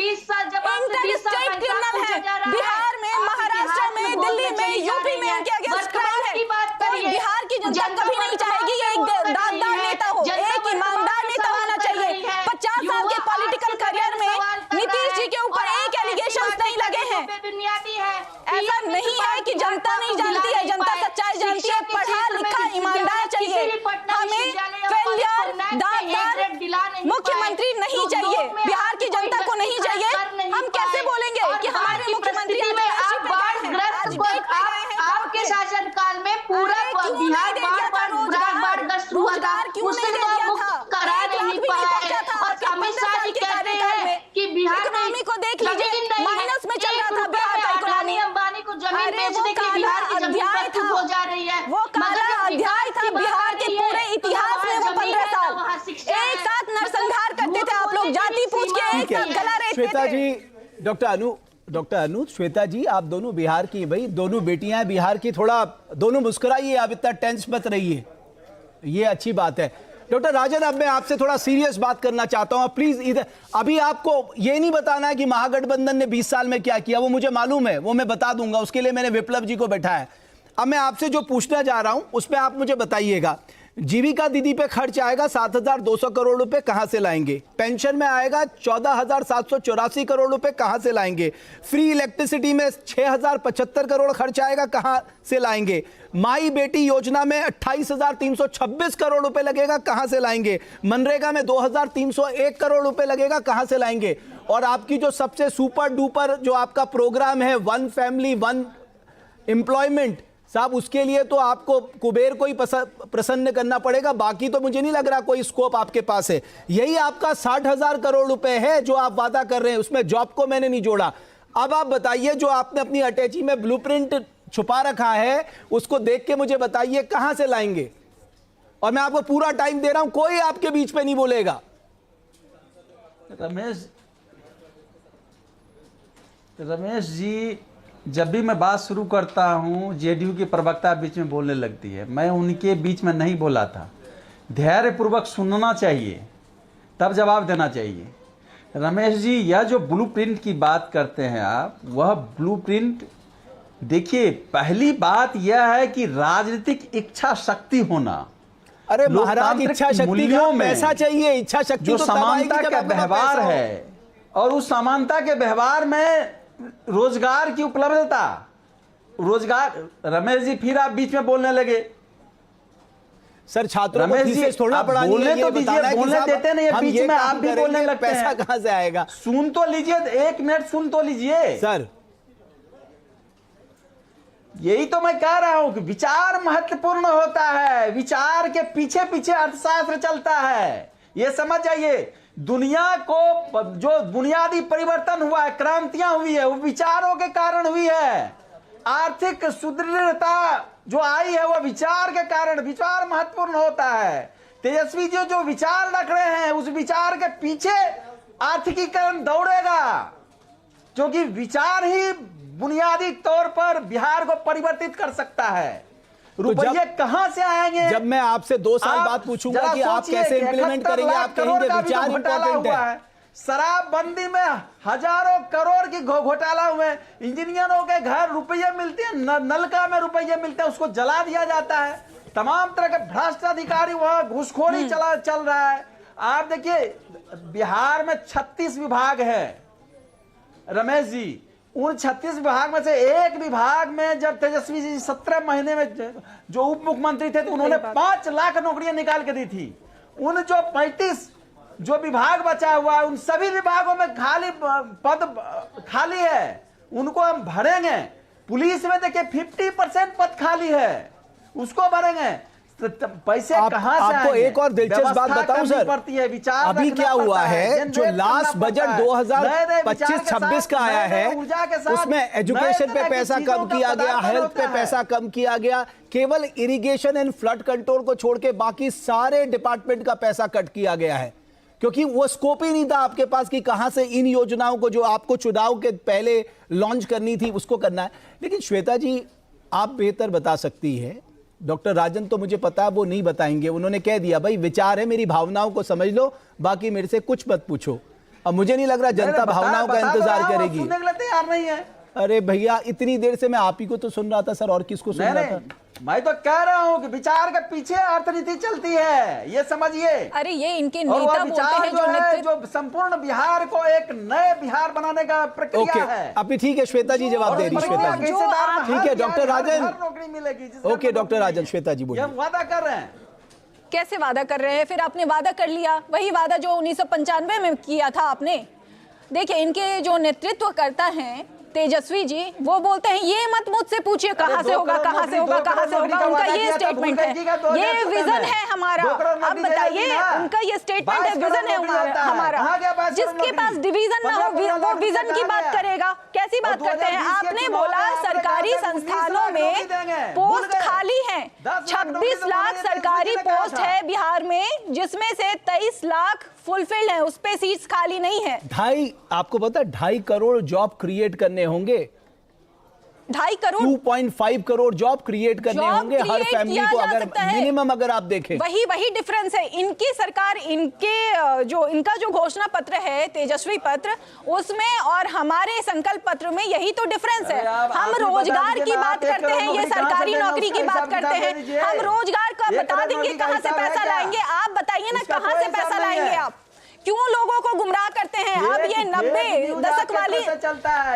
इंटरस्टेट क्रिमिनल है, बिहार में, महाराष्ट्र में, दिल्ली में, यूपी में उनके अगेंस्ट क्राइम है। तो बिहार की जनता कभी नहीं चाहेगी ये एक दाददार नेता हो, एक ईमानदार नेता होना चाहिए। 50 साल के पॉलिटिकल करियर में नीतीश जी के ऊपर एक एलिगेशन नहीं लगे हैं। ऐसा नहीं है कि जनता नहीं जानती है, जनता सच्चाई जानती है। पढ़ा लिखा ईमानदार चाहिए हमें, फेलियर दाददार मुख्यमंत्री नहीं चाहिए, बिहार की जनता को नहीं चाहिए। हम कैसे बोलेंगे कि हमारे मुख्यमंत्री आपके शासनकाल में पूरा बिहार बाढ़ग्रस्त हुआ था, उससे तो आप करा नहीं पाए। और अमित शाह जी कहते हैं कि बिहार इकोनॉमी को देख लीजिए, माइनस में चल रहा था बिहार का इकोनॉमी। अंबानी को जमीन बेचने के बिहार की जमीन खत्म हो जा रही है। वो काला अध्याय था बिहार के पूरे इतिहास में। वो 15 साल एक साथ नरसंहार करते थे आप लोग, जाति पूछ के एक साथ गला रेतते थे। श्वेता जी, डॉक्टर अनु, श्वेता जी आप दोनों बिहार की, भाई दोनों बेटियां हैं बिहार की, थोड़ा दोनों मुस्कुराइए, आप इतना टेंस मत रहिए, ये अच्छी बात है। डॉक्टर राजन, अब मैं आपसे थोड़ा सीरियस बात करना चाहता हूं, प्लीज इधर। अभी आपको ये नहीं बताना है कि महागठबंधन ने 20 साल में क्या किया, वो मुझे मालूम है, वो मैं बता दूंगा, उसके लिए मैंने विप्लव जी को बैठा है। अब मैं आपसे जो पूछना जा रहा हूं उसमें आप मुझे बताइएगा, जीविका दीदी पे खर्च आएगा 7,200 करोड़ रुपए, कहां से लाएंगे? पेंशन में आएगा 14,784 करोड़ रुपए, कहां से लाएंगे? फ्री इलेक्ट्रिसिटी में 6,075 करोड़ खर्च आएगा, कहां से लाएंगे? माई बेटी योजना में 28,326 करोड़ रुपए लगेगा, कहां से लाएंगे? मनरेगा में 2,301 करोड़ रुपए लगेगा, कहां से लाएंगे? और आपकी जो सबसे सुपर डुपर जो आपका प्रोग्राम है, वन फैमिली वन एम्प्लॉयमेंट, साहब उसके लिए तो आपको कुबेर को ही प्रसन्न करना पड़ेगा, बाकी तो मुझे नहीं लग रहा कोई स्कोप आपके पास है। यही आपका 60,000 करोड़ रुपए है जो आप वादा कर रहे हैं, उसमें जॉब को मैंने नहीं जोड़ा। अब आप बताइए, जो आपने अपनी अटैची में ब्लूप्रिंट छुपा रखा है, उसको देख के मुझे बताइए कहां से लाएंगे। और मैं आपको पूरा टाइम दे रहा हूं, कोई आपके बीच में नहीं बोलेगा। रमेश जी, जब भी मैं बात शुरू करता हूं, जेडीयू की प्रवक्ता बीच में बोलने लगती है, मैं उनके बीच में नहीं बोला था। धैर्यपूर्वक सुनना चाहिए, तब जवाब देना चाहिए। रमेश जी, यह जो ब्लूप्रिंट की बात करते हैं आप, वह ब्लूप्रिंट, देखिए, पहली बात यह है कि राजनीतिक इच्छा शक्ति होना। अरे महाराज, इच्छा शक्ति का पैसा चाहिए, इच्छा शक्ति जो तो समानता का व्यवहार है, और उस समानता के व्यवहार में रोजगार की उपलब्धता, रोजगार। रमेश जी, फिर आप बीच में बोलने लगे। सर, छात्रों को थीसिस थोड़ा पढ़ानी है, बोलने तो दीजिए, बोलने देते नहीं है, बीच में आप भी बोलने लगते हैं। पैसा कहां से आएगा? सुन तो लीजिए, 1 मिनट सुन तो लीजिए सर। यही तो मैं कह रहा हूं कि विचार महत्वपूर्ण होता है, विचार के पीछे पीछे अर्थशास्त्र चलता है, ये समझ जाइए। दुनिया को जो बुनियादी परिवर्तन हुआ है, क्रांतियां हुई है, वो विचारों के कारण हुई है। आर्थिक सुदृढ़ता जो आई है, वो विचार के कारण। विचार महत्वपूर्ण होता है। तेजस्वी जी जो विचार रख रहे हैं, उस विचार के पीछे आर्थिकीकरण दौड़ेगा, क्योंकि विचार ही बुनियादी तौर पर बिहार को परिवर्तित कर सकता है। रुपये कहां से आएंगे? जब मैं आपसे 2 साल बाद पूछूंगा कि आप कैसे इंप्लीमेंट करेंगे, आप कहेंगे विचार इंपॉर्टेंट है। शराबबंदी में हजारों करोड़ की घोटाला हुए, इंजीनियरों के घर रुपये मिलते हैं, नलका में रुपये मिलते हैं, उसको जला दिया जाता है। तमाम तरह के भ्रष्ट अधिकारी, वहां घूसखोरी चल रहा है। आप देखिए, बिहार में 36 विभाग है रमेश जी। उन 36 विभाग में से एक विभाग में जब तेजस्वी जी 17 महीने में जो उप मुख्यमंत्री थे, तो उन्होंने 5 लाख नौकरियां निकाल के दी थी। उन जो 35 जो विभाग बचा हुआ है, उन सभी विभागों में पद खाली है, उनको हम भरेंगे। पुलिस में देखिए 50% पद खाली है, उसको भरेंगे। पैसे कहां से आपको एक और दिलचस्प बात बताऊं सर, अभी क्या हुआ है, जो लास्ट बजट 2025-26 का आया है, उसमें एजुकेशन पे पैसा कम किया गया, हेल्थ पे पैसा कम किया गया, केवल इरिगेशन एंड फ्लड कंट्रोल को छोड़ के बाकी सारे डिपार्टमेंट का पैसा कट किया गया है, क्योंकि वो स्कोप ही नहीं था आपके पास कि कहां से इन योजनाओं को जो आपको चुनाव के पहले लॉन्च करनी थी उसको करना है। लेकिन श्वेता जी, आप बेहतर बता सकती है, डॉक्टर राजन तो मुझे पता है वो नहीं बताएंगे। उन्होंने कह दिया भाई विचार है, मेरी भावनाओं को समझ लो, बाकी मेरे से कुछ मत पूछो। अब मुझे नहीं लग रहा जनता भावनाओं का इंतजार करेगी। सुनने के लिए तैयार नहीं है। अरे भैया, इतनी देर से मैं आप ही को तो सुन रहा था सर, और किसको सुन रहा था? मैं तो कह रहा हूं कि विचार के पीछे अर्थनीति चलती है, ये समझिए। अरे ये इनके नेता बोलते हैं जो संपूर्ण बिहार को एक नए बिहार बनाने का प्रक्रिया है। अभी ठीक है, श्वेता जी जवाब दे रही। श्वेता जी ठीक है, डॉक्टर राजन नौकरी मिलेगी। ओके डॉक्टर राजन, श्वेता जी बोलिए। वादा कर रहे हैं। कैसे वादा कर रहे हैं? फिर आपने वादा कर लिया, वही वादा जो 1995 में किया था आपने। देखिए, इनके जो नेतृत्व करता है तेजस्वी जी, वो बोलते हैं ये मत मुझसे पूछिए कहां से होगा, कहां से होगा, कहां से होगा। उनका ये स्टेटमेंट है, ये विजन है हमारा। अब बताइए, उनका ये स्टेटमेंट है, विजन है हमारा। जिसके पास डिवीजन ना हो वो विजन की बात करेगा। कैसी बात करते हैं? आपने बोला सरकारी संस्थानों में पोस्ट खाली है, 26 लाख सरकारी पोस्ट है बिहार में, जिसमें से 23 लाख फुलफिल्ड है, उस पे सीट्स खाली नहीं है। आपको पता है 2.5 करोड़ जॉब क्रिएट करने होंगे। 2.5 करोड़ 2.5 करोड़ जॉब क्रिएट करने जॉब होंगे हर क्रिएट फैमिली किया को, जा अगर सकता है। मिनिमम अगर आप देखें वही डिफरेंस है। इनकी सरकार, इनका जो घोषणा पत्र है तेजस्वी पत्र, उसमें और हमारे संकल्प पत्र में यही तो डिफरेंस है। हम रोजगार की बात करते हैं, ये सरकारी नौकरी की बात करते हैं। हम रोजगार का बता देंगे कहां से पैसा लाएंगे। आप बताइए ना कहां से पैसा लाएंगे आप? क्यों लोगों को गुमराह करते हैं? अब ये 90 दशक वाली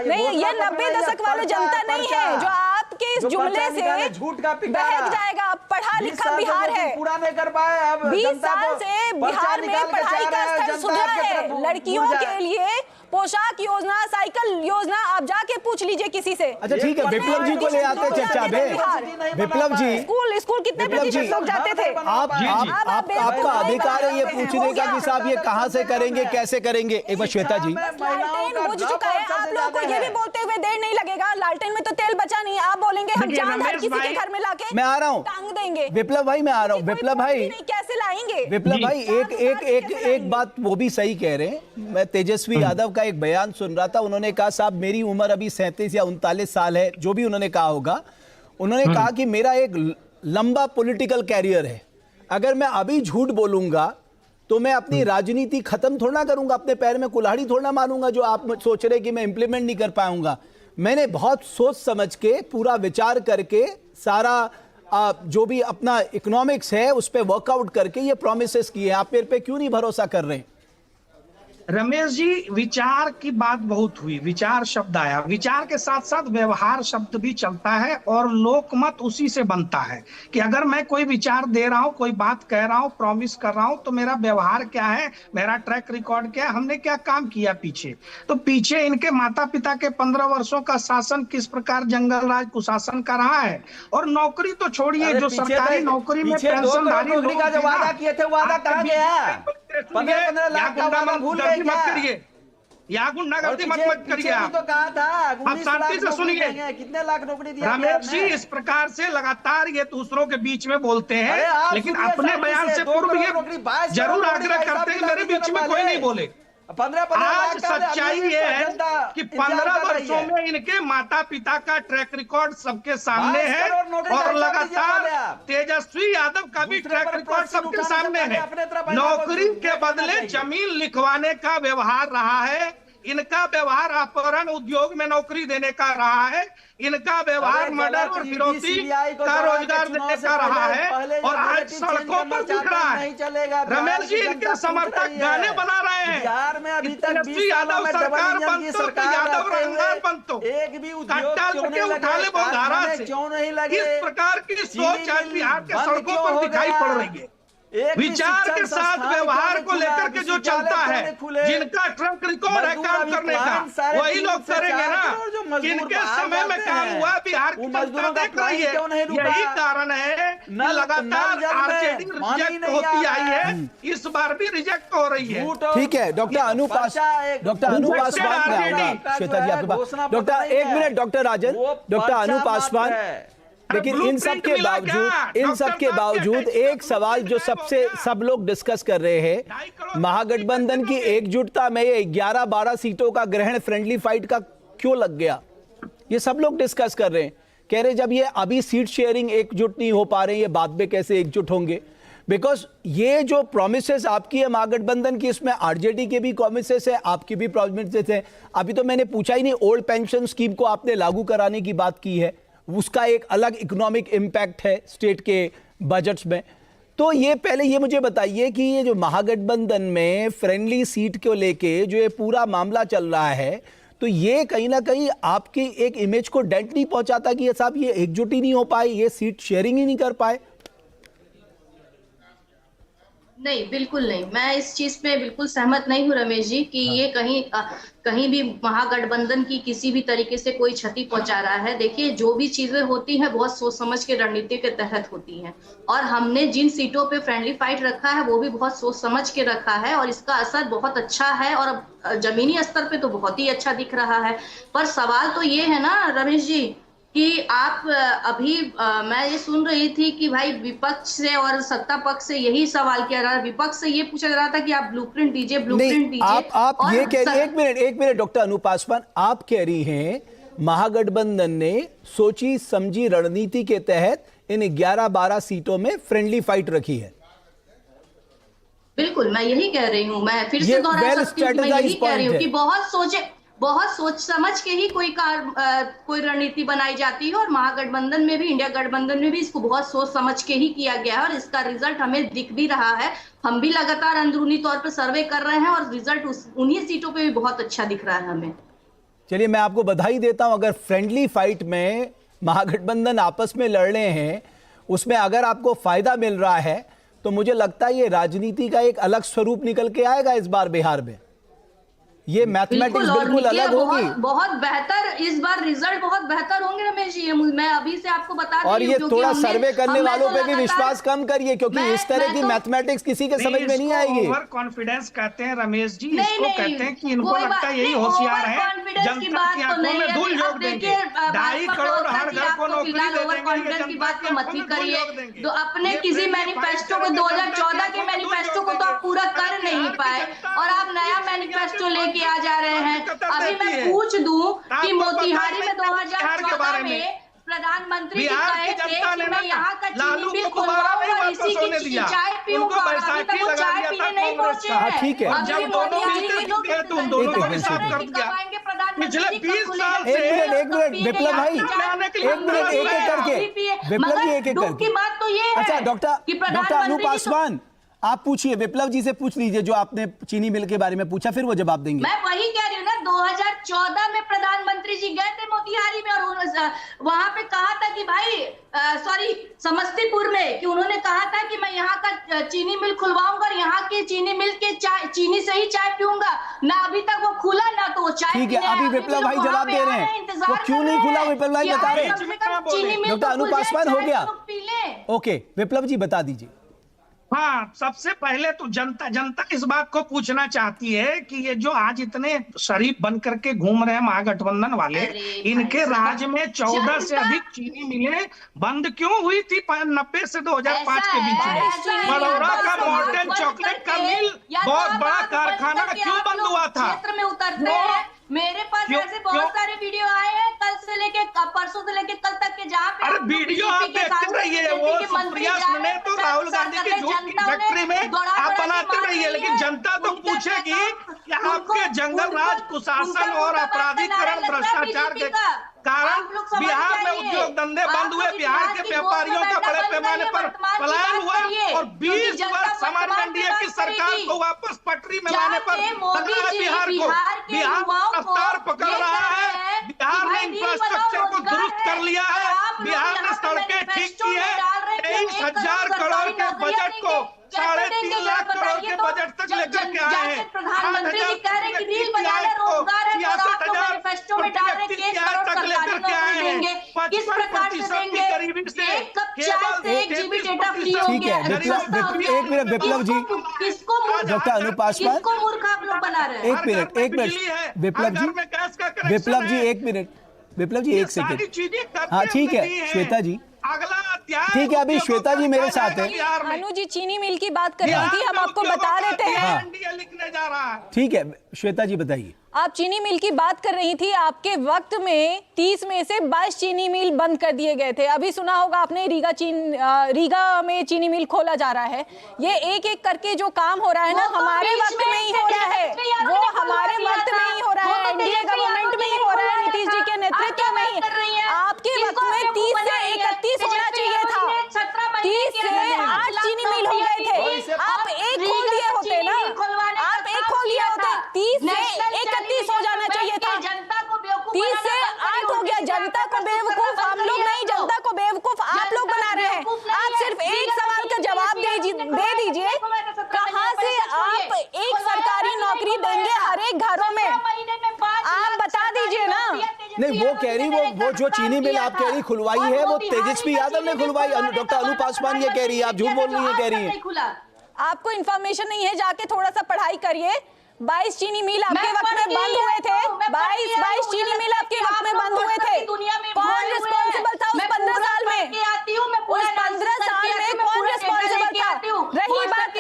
नहीं, ये 90 दशक वाले जनता नहीं है जो आपके इस जुमले से झूठ का बहक जाएगा। पढ़ा लिखा बिहार है, पूरा नहीं कर पाए। अब 20 साल से बिहार में पढ़ाई का स्तर सुधरा है। लड़कियों के लिए पोशाक योजना, साइकिल योजना, आप जाके पूछ लीजिए किसी से। अच्छा ठीक है, विप्लव जी को ले आते चर्चा में। विप्लव जी, स्कूल कितने प्रतिशत लोग जाते थे? आपका अधिकार है ये पूछने का कि साहब ये कहां से करेंगे, कैसे करेंगे। एक बार श्वेता जी, लालटेन बुझ चुका है। आप लोगों को ये भी बोलते हुए देर नहीं लगेगा, लालटेन में तो तेल बचा नहीं। आप बोलेंगे हम चांद हर किसी के घर में लाके मैं आ रहा हूं, टांग देंगे। विप्लव भाई मैं आ रहा हूं। विप्लव भाई कैसे लाएंगे? विप्लव भाई एक बात वो भी सही कह रहे हैं। मैं तेजस्वी यादव का एक बयान सुन रहा था, उन्होंने कहा साहब मेरी उम्र अभी 37 या 39 साल है, जो भी उन्होंने कहा होगा। उन्होंने कहा कि मेरा एक लंबा पॉलिटिकल कैरियर है, अगर मैं अभी झूठ बोलूंगा तो मैं अपनी राजनीति खत्म थोड़ा ना करूंगा, अपने पैर में कुल्हाड़ी थोड़ा ना मारूंगा जो आप सोच रहे कि मैं इंप्लीमेंट नहीं कर पाऊंगा। मैंने बहुत सोच समझ के, पूरा विचार करके, सारा जो भी अपना इकोनॉमिक्स है उस पर वर्कआउट करके ये प्रोमिसेस किए। आप मेरे पे क्यों नहीं भरोसा कर रहे हैं? रमेश जी, विचार की बात बहुत हुई, विचार शब्द आया। विचार के साथ साथ व्यवहार शब्द भी चलता है और लोकमत उसी से बनता है कि अगर मैं कोई विचार दे रहा हूं, कोई बात कह रहा हूं, प्रॉमिस कर रहा हूं, तो मेरा व्यवहार क्या है, मेरा ट्रैक रिकॉर्ड क्या है, हमने क्या काम किया पीछे। तो पीछे इनके माता पिता के 15 वर्षों का शासन किस प्रकार जंगल राज कुशासन का रहा है। और नौकरी तो छोड़िए, जो सरकारी नौकरी में पेंशनधारी लोग का जो वादा किए थे, वादा कहां गया? 15 लाख का वादा भूल गए मत करिए, यहाँ गुंडागर्दी मत करिए। तो कहा था आप शांति से सुनिए। कितने लाख नौकरी दिया रमेश जी, इस प्रकार से लगातार ये दूसरों के बीच में बोलते हैं, लेकिन अपने बयान से पूर्व ये जरूर आग्रह करते हैं मेरे बीच में कोई नहीं बोले। 15 आज सच्चाई ये है कि 15 वर्षों में इनके माता पिता का ट्रैक रिकॉर्ड सबके सामने है और लगातार तेजस्वी यादव का भी ट्रैक रिकॉर्ड सबके सामने है। नौकरी के बदले जमीन लिखवाने का व्यवहार रहा है इनका। व्यवहार अपहरण उद्योग में नौकरी देने का रहा है इनका। व्यवहार मर्डर और फिरौती का रोजगार देने का रहा है और आज सड़कों पर दिख रहा है। रमेश जी, इनके समर्थक गाने बना रहे हैं, बिहार में अभी तक तेजस्वी यादव सरकार बनतो तो यादव रंगदार बनतो, एक भी कट्टा लेके उठा ले धारा से। क्यों नहीं लगे? इस प्रकार की सोच आज बिहार के सड़कों पर दिखाई पड़ रही है। विचार के साथ व्यवहार को लेकर के जो चलता है, जिनका ट्रैक रिकॉर्ड है काम करने का, वही लोग करेंगे ना। जिनके समय में काम हुआ बिहार की जनता देख रही है। यही कारण है कि लगातार आरजेडी रिजेक्ट होती आई है, इस बार भी रिजेक्ट हो रही है। ठीक है, डॉक्टर अनूप पासवान श्वेता जी आपके पास। डॉक्टर एक मिनट, डॉक्टर राजन, डॉक्टर अनूप पासवान, लेकिन इन सब के बावजूद एक सवाल जो सब लोग डिस्कस कर रहे हैं, महागठबंधन की एकजुटता में ये 11-12 सीटों का ग्रहण फ्रेंडली फाइट का क्यों लग गया? ये सब लोग डिस्कस कर रहे हैं, कह रहे जब ये अभी सीट शेयरिंग एकजुट नहीं हो पा रहे, ये बाद में कैसे एकजुट होंगे? बिकॉज ये जो प्रोमिसेस आपकी है महागठबंधन की, इसमें आरजेडी के भी प्रोमिसेस है, आपकी भी प्रोमिसेस है। अभी तो मैंने पूछा ही नहीं, ओल्ड पेंशन स्कीम को आपने लागू कराने की बात की है, उसका एक अलग इकोनॉमिक इम्पैक्ट है स्टेट के बजट्स में। तो ये पहले ये मुझे बताइए कि ये जो महागठबंधन में फ्रेंडली सीट को लेके जो ये पूरा मामला चल रहा है, तो ये कहीं ना कहीं आपकी एक इमेज को डेंट नहीं पहुंचाता कि ये साहब ये एकजुट ही नहीं हो पाए, ये सीट शेयरिंग ही नहीं कर पाए? नहीं, बिल्कुल नहीं। मैं इस चीज में बिल्कुल सहमत नहीं हूँ रमेश जी कि ये कहीं भी महागठबंधन की किसी भी तरीके से कोई क्षति पहुंचा रहा है। देखिए, जो भी चीजें होती हैं बहुत सोच समझ के रणनीति के तहत होती हैं और हमने जिन सीटों पे फ्रेंडली फाइट रखा है वो भी बहुत सोच समझ के रखा है और इसका असर बहुत अच्छा है और जमीनी स्तर पे तो बहुत ही अच्छा दिख रहा है। पर सवाल तो ये है ना रमेश जी कि आप अभी मैं ये सुन रही थी कि भाई विपक्ष से और सत्ता पक्ष से यही सवाल किया रहा है। विपक्ष से ये पूछा जा रहा था कि आप ब्लूप्रिंट दीजिए, ब्लूप्रिंट दीजिए। आप ये कह रही, एक मिनट डॉक्टर अनूप पासवान, आप कह रही हैं महागठबंधन ने सोची समझी रणनीति के तहत इन 11-12 सीटों में फ्रेंडली फाइट रखी है। बिल्कुल, मैं यही कह रही हूँ, मैं फिर से दोहरा सकती हूँ, मैं यही कह रही हूँ कि बहुत सोच समझ के ही कोई रणनीति बनाई जाती है, और महागठबंधन में भी, इंडिया गठबंधन में भी इसको बहुत सोच समझ के ही किया गया है, और इसका रिजल्ट हमें दिख भी रहा है। हम भी लगातार अंदरूनी तौर पर सर्वे कर रहे हैं, और रिजल्ट उन्हीं सीटों पे भी बहुत अच्छा दिख रहा है हमें। चलिए, मैं आपको बधाई देता हूं। अगर फ्रेंडली फाइट में महागठबंधन आपस में लड़ रहे हैं, उसमें अगर आपको फायदा मिल रहा है, तो मुझे लगता है ये राजनीति का एक अलग स्वरूप निकल के आएगा इस बार बिहार में। ये मैथमेटिक्स बिल्कुल अलग होगी। बहुत बेहतर, इस बार रिजल्ट बहुत बेहतर होंगे रमेश जी, मैं अभी से आपको बता रही हूं। और ये थोड़ा सर्वे करने वालों पे भी विश्वास कम करिए, क्योंकि इस तरह की मैथमेटिक्स किसी के समझ में नहीं आएगी। ओवर कॉन्फिडेंस कहते हैं रमेश जी, इसको कहते हैं कि इनको लगता है यही होशियार है, जनता की आंखों में धूल झोंक देंगे। 2.5 करोड़ हर घर को नौकरी दे देंगे, कॉन्फिडेंस की बात को मत ही करिए। तो अपने किसी मैनिफेस्टो को, 2014 के मैनिफेस्टो को तो आप पूरा कर नहीं पाए, और आप नया मैनिफेस्टो लेके आ जा रहे हैं। अभी मैं पूछ दूं कि मोतिहारी में 2014 में प्रधानमंत्री जी कहे थे कि मैं यहाँ का चीनी मिल खुलवाऊंगा और इसी की चाय पीऊंगा, अभी तक वो चाय पीने नहीं पहुंचे हैं। ठीक है, जब दोनों मिलते थे तो उन दोनों को भी साफ कर दिया। पिछले 20 साल से एक मिनट विप्लव भाई, एक मिनट, एक करके विप्लव जी, एक करके। बात तो ये है। अच्छा, डॉक्टर अनूप पासवान, आप पूछिए, विप्लव जी से पूछ लीजिए जो आपने चीनी मिल के बारे में पूछा, फिर वो जवाब देंगे। मैं वही कह रही हूँ ना, 2014 में प्रधानमंत्री जी गए थे मोतिहारी में, और वहां पे कहा था कि भाई समस्तीपुर में, कि उन्होंने कहा था कि मैं यहाँ का चीनी मिल खुलवाऊंगा और यहाँ के चीनी मिल के चीनी से ही चाय पीऊंगा। ना अभी तक वो खुला, ना तो वो चाय। ठीक है, अभी विप्लव भाई जवाब दे रहे हैं, वो क्यों नहीं खुला विप्लव भाई बता रहे हैं। डॉक्टर अनूप पासवान, हो गया, ओके, विप्लव जी बता दीजिए। हाँ, सबसे पहले तो जनता इस बात को पूछना चाहती है कि ये जो आज इतने शरीफ बन करके घूम रहे हैं महागठबंधन वाले, इनके राज में 14 से अधिक चीनी मिलें बंद क्यों हुई थी 90 से 2005 के बीच में? बड़ौरा का मॉडर्न चॉकलेट का मिल, बहुत बड़ा कारखाना क्यों बंद हुआ था? क्षेत्र में उतरते हैं, मेरे पास ऐसे बहुत सारे वीडियो आए हैं, कल से लेके परसों से लेके कल तक के, जहाँ पे वीडियो आप देखते रहिए, वो सुप्रिया सुने तो राहुल गांधी की झूठ की फैक्ट्री में आप बनाते रहिए, लेकिन जनता तो पूछेगी कि आपके जंगल राज, कुशासन और अपराधीकरण, भ्रष्टाचार के कारण बिहार में उद्योग धंधे बंद हुए, बिहार के व्यापारियों का बड़े पैमाने पर पलायन हुआ, और 20 वर्ष हमारी एनडीए की सरकार को वापस पटरी में लाने पर बिहार को, बिहार रफ्तार पकड़ रहा है। बिहार ने इंफ्रास्ट्रक्चर को दुरुस्त कर लिया है, बिहार ने सड़कें ठीक की है, 23,000 करोड़ के बजट को 3.5 लाख करोड़ के बजट तक लेकर के आए हैं। प्रधानमंत्री जी कह रहे हैं कि रील बनाने, रोजगार है, और आपको मैनिफेस्टो में डाल रहे केस करोड़ सरकारी नौकरी देंगे, किस प्रकार से देंगे? एक कप चाय से 1 GB डेटा फ्री हो गया। एक मिनट विप्लव जी, किसको डॉक्टर अनूप पासवान, किसको मूर्ख आप लोग बना रहे हैं? एक मिनट विप्लव जी, एक मिनट विप्लव जी, एक सेकंड। हाँ ठीक है श्वेता जी, अगला अध्याय, ठीक है, अभी श्वेता जी मेरे साथ है। अनु जी चीनी मिल की बात कर रही थी, हम आपको बता देते हैं। लिखने जा रहा है। ठीक है, श्वेता जी बताइए। आप चीनी मिल की बात कर रही थी, आपके वक्त में 30 में से 22 चीनी मिल बंद कर दिए गए थे। अभी सुना होगा आपने रीगा में चीनी मिल खोला जा रहा है। ये एक एक करके जो काम हो रहा है ना, हमारे वक्त में ही हो रहा है, वो हमारे वक्त में ही हो रहा है, एनडीए गवर्नमेंट में ही हो रहा है, नीतीश जी के नेतृत्व में ही। आपके वक्त में 30 से 31 होना चाहिए था, 30 से 8 चीनी मिल हो गए थे। आप एक खोल दिए होते ना, आप एक खोल दिए होते, 30 से 31 हो जाना चाहिए था। 30 से 8 हो गया। जनता को बेवकूफ हम लोग नहीं, जनता को बेवकूफ आप लोग बना रहे हैं। आप सिर्फ एक सवाल का जवाब दे दीजिए, कहां से आप एक सरकारी नौकरी देंगे हर एक घरों में? आप बता दीजिए ना। नहीं, वो कह रही, वो जो चीनी मिल आप कह रही खुलवाई है, वो तेजस्वी यादव ने खुलवाई। डॉक्टर अनूप पासवान ये कह रही है, आप झूठ बोल रही है, कह रही है। आपको इन्फॉर्मेशन नहीं है, जाके थोड़ा सा पढ़ाई करिए। 22 चीनी मिल आपके वक्त में बंद हुए थे, 22 चीनी मिल आपके वक्त में बंद हुए थे। कौन रिस्पॉन्सिबल था उस 15 साल में? उस 15 साल में कौन रिस्पॉन्सिबल था? रही बात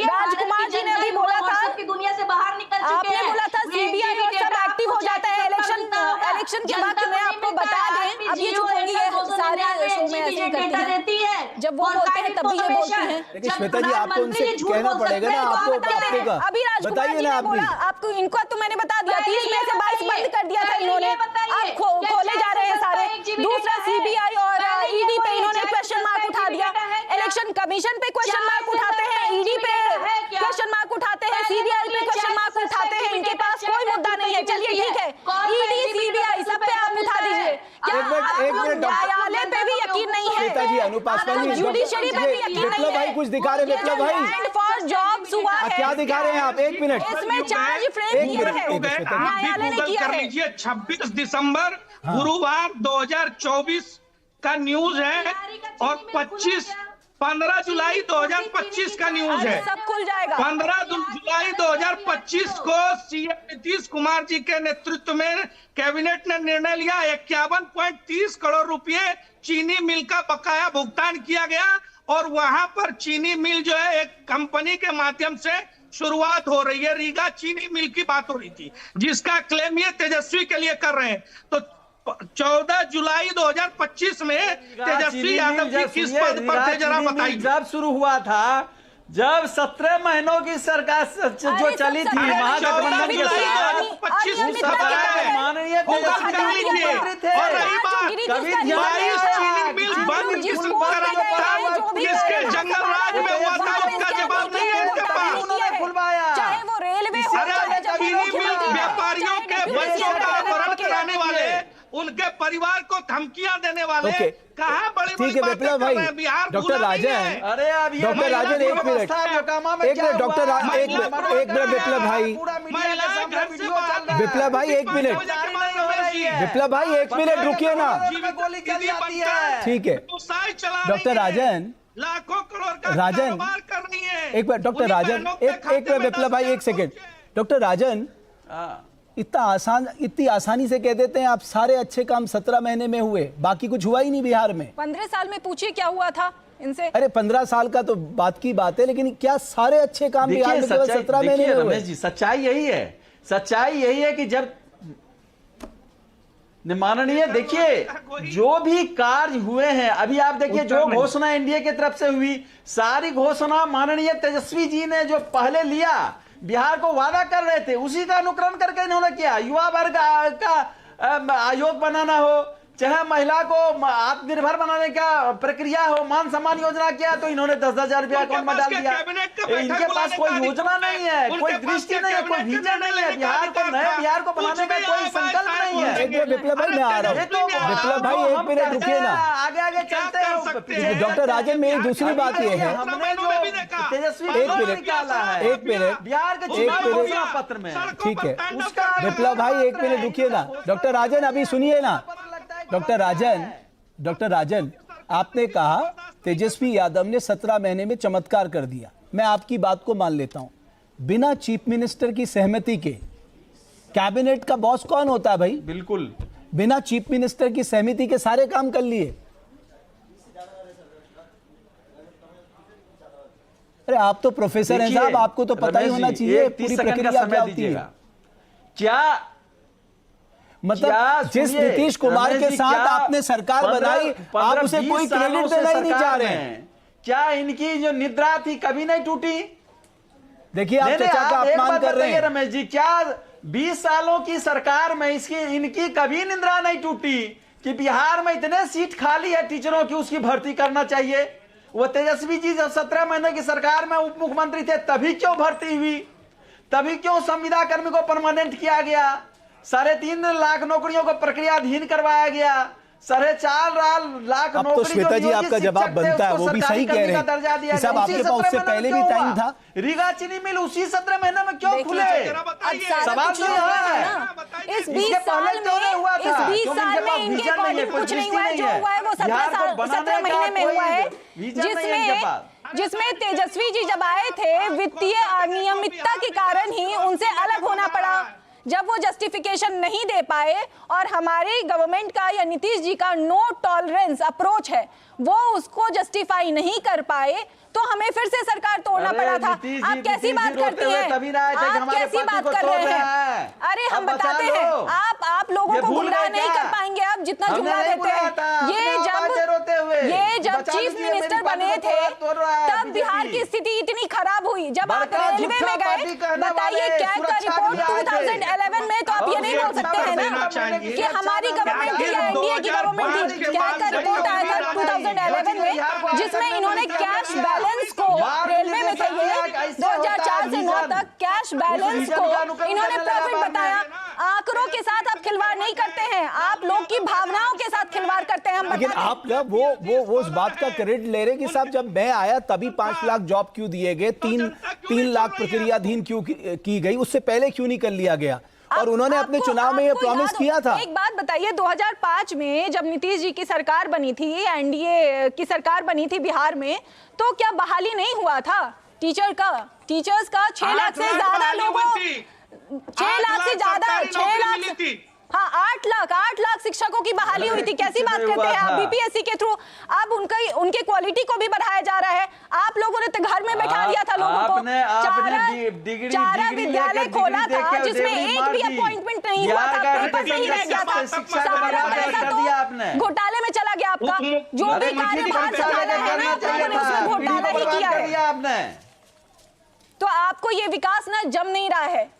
राजकुमार जी ने भी बोला था, दुनिया से बाहर निकल चुके हैं। आपने बोला था सीबीआई और सब एक्टिव हो जाता है इलेक्शन इलेक्शन के बाद मैं आपको बता दें, अब ये चुप होंगी, ये सारे शो में ऐसे करती है, जब वो बोलते हैं तभी ये बोलती हैं। लेकिन श्वेता जी आपको उनसे कहना पड़ेगा ना, आपको अभी राजकुमार जी ने बोला आपको, इनको तो मैंने बता दिया 30 में से 22 बंद कर दिया था इन्होंने, अब खोले जा रहे हैं सारे। दूसरा सीबीआई और ईडी पे इन्होंने क्वेश्चन मार्क उठा दिया, इलेक्शन कमीशन पे क्वेश्चन मार्क उठाते हैं, ईडी पे क्वेश्चन मार्क उठाते हैं, सीबीआई पे क्वेश्चन मार्क उठाते हैं, इनके पास कोई मुद्दा नहीं है। चलिए ठीक है, ईडी सीबीआई सब पे आप उठा दीजिए, क्या आपको न्यायालय पे भी यकीन नहीं है? श्वेता जी अनुपासवानी जुडिशरी पे भी यकीन नहीं है? भाई कुछ दिखा रहे, विप्लव भाई लैंड फॉर जॉब्स हुआ है, क्या दिखा रहे हैं आप? एक मिनट, इसमें चार्ज फ्रेम किया है, न्यायालय ने किया है। 26 दिसंबर गुरुवार 2024 का न्यूज है और 15 जुलाई 2025 का न्यूज है। सब खुल जाएगा। 15 जुलाई 2025 को सीएम नीतीश कुमार जी के नेतृत्व में कैबिनेट ने निर्णय लिया, 51.30 करोड़ रुपए चीनी मिल का बकाया भुगतान किया गया और वहां पर चीनी मिल जो है एक कंपनी के माध्यम से शुरुआत हो रही है। रीगा चीनी मिल की बात हो रही थी, जिसका क्लेम ये तेजस्वी के लिए कर रहे हैं। तो 14 जुलाई 2025 में तेजस्वी यादव जी किस पद पर थे जरा बताइए। जब शुरू हुआ था, जब 17 महीनों की सरकार जो चली थी महागठबंधन के साथ, माननीय मुख्यमंत्री थे, कभी जिसके जंगल राज में हुआ था उसका जवाब नहीं है इनके पास। उन्होंने खुलवाया, चाहे वो रेलवे चीनी मिल व्यापारियों के बच्चों का अपहरण कराने वाले, उनके परिवार को धमकियां देने वाले, कहाँ बड़ी ठीक है विप्लव भाई। डॉक्टर राजन, अरे अब ये डॉक्टर राजन एक मिनट, डॉक्टर एक मिनट विप्लव भाई, विप्लव भाई एक मिनट, विप्लव भाई एक मिनट रुकिए ना, ठीक है डॉक्टर राजन, लाखों करोड़ का राजन कारोबार कर रही है। एक मिनट डॉक्टर राजन, एक मिनट विप्लव भाई एक सेकंड। डॉक्टर राजन, इतनी आसानी से कह देते हैं आप सारे अच्छे काम 17 महीने में हुए, बाकी कुछ हुआ ही नहीं बिहार में। 15 साल में पूछिए क्या हुआ था इनसे। अरे 15 साल का तो बात की बात है, लेकिन क्या सारे अच्छे काम बिहार में केवल 17 महीने में हुए? रमेश जी सच्चाई यही है, सच्चाई यही है कि जब माननीय देखिए जो भी कार्य हुए हैं, अभी आप देखिए जो घोषणा एनडीए की तरफ से हुई, सारी घोषणा माननीय तेजस्वी जी ने जो पहले लिया, बिहार को वादा कर रहे थे, उसी का अनुकरण करके इन्होंने किया। युवा वर्ग का आयोग बनाना हो, चाहे महिला को आत्मनिर्भर बनाने का प्रक्रिया हो, मान सम्मान योजना किया तो इन्होंने 10,000 रुपया अकाउंट में डाल दिया। इनके पास कोई योजना नहीं है, कोई दृष्टि नहीं है, कोई विजन नहीं है, बिहार को नए बिहार को बनाने का कोई संकल्प नहीं है। विप्लव भाई मैं आ रहा हूँ, विप्लव भाई एक मिनट रुकिए ना, आगे आगे चलते हैं। डॉक्टर राजन मेरी दूसरी बात यह है, हमने जो तेजस्वी निकाला है एक मिनट बिहार के चुनाव घोषणा पत्र में, ठीक है विप्लव भाई एक मिनट रुकिए ना। डॉक्टर राजन अभी सुनिए ना, डॉक्टर राजन आपने कहा तेजस्वी यादव ने 17 महीने में चमत्कार कर दिया, मैं आपकी बात को मान लेता हूं। बिना चीफ मिनिस्टर की सहमति के कैबिनेट का बॉस कौन होता है भाई? बिल्कुल बिना चीफ मिनिस्टर की सहमति के सारे काम कर लिए। अरे आप तो प्रोफेसर हैं साहब, आपको तो पता ही होना चाहिए पूरी प्रक्रिया क्या होती है। क्या मतलब जिस नीतीश कुमार के साथ आपने सरकार बनाई, आप उसे कोई क्रेडिट देना ही नहीं चाह रहे हैं। क्या इनकी जो निद्रा थी कभी नहीं टूटी? देखिए आप चर्चा का अपमान कर रहे हैं रमेश जी। क्या 20 सालों की सरकार में इनकी कभी निद्रा नहीं टूटी कि बिहार में इतने सीट खाली है टीचरों की, उसकी भर्ती करना चाहिए? वो तेजस्वी जी जब 17 महीने की सरकार में उप मुख्यमंत्री थे तभी क्यों भर्ती हुई? तभी क्यों संविदा कर्मी को परमानेंट किया गया? 3.5 लाख नौकरियों को प्रक्रियाधीन करवाया गया। 4.5 लाख अब तो श्वेता जी आपका जवाब बनता है, वो भी सही कह रहे हैं साहब, आपके पास उससे पहले भी टाइम था। रीगा चीनी मिल उसी 17 महीने में क्यों खुले? सवाल तो है। इस 20 साल में इनके अकॉर्डिंग कुछ नहीं हुआ है, जो हुआ है वो 17 महीने में हुआ है, जिसमें तेजस्वी जी जब आए थे वित्तीय अनियमितता के कारण ही उनसे अलग होना पड़ा। जब वो जस्टिफिकेशन नहीं दे पाए और हमारी गवर्नमेंट का या नीतीश जी का नो टॉलरेंस अप्रोच है, वो उसको जस्टिफाई नहीं कर पाए तो हमें फिर से सरकार तोड़ना पड़ा था। आप कैसी बात करती हैं? आप कैसी बात कर रहे हैं? अरे हम बताते हैं, आप लोगों लोगों को गुमराह नहीं कर पाएंगे आप जितना जुमला देते हैं। ये जब चीफ मिनिस्टर बने थे तब बिहार की स्थिति इतनी खराब हुई। जब आप रेलवे में गए, बताइए कैग का रिपोर्ट 2011 में, तो आप ये नहीं बोल सकते हैं ना कि हमारी गवर्नमेंट थी या एनडीए की गवर्नमेंट थी। कैग का रिपोर्ट आया था 2011 में जिसमें इन्होंने कैश बैलेंस को, रेलवे में थे ये 2004 से 9 तक, कैश बैलेंस को इन्होंने प्रॉफिट बताया। आंकड़ों के साथ आप खिलवाड़ नहीं करते हैं, आप लोग की भावनाओं के साथ खिलवाड़ करते हैं। लेकिन आप ना वो उस बात का क्रेडिट ले रहे कि साहब जब मैं आया तभी 5 लाख जॉब क्यों दिए गए, 3 लाख प्रक्रियाधीन क्यों की गई, उससे पहले क्यों नहीं कर लिया गया? और उन्होंने अपने चुनाव में ये प्रॉमिस किया था। एक बात बताइए, 2005 में जब नीतीश जी की सरकार बनी थी, एनडीए की सरकार बनी थी बिहार में, तो क्या बहाली नहीं हुआ था टीचर्स का 6 लाख से ज्यादा लोगों, 6 लाख से ज्यादा, 6 लाख, हाँ 8 लाख शिक्षकों की बहाली हुई थी। कैसी बात करते हैं आप? बीपीएससी के थ्रू अब उनके क्वालिटी को भी बढ़ाया जा रहा है। आप लोगों ने तो घर में बैठा दिया था लोगों को। चारा विद्यालय खोला था जिसमें एक भी अपॉइंटमेंट नहीं हुआ था, पेपर सही रह गया था। सारा पैसा तो घोटाले में चला गया आपका। जो भी कार्यभार संभाला है ना, आप लोगों ने उसमें घोटाला ही किया है। तो आपको ये विकास ना जम नहीं रहा है,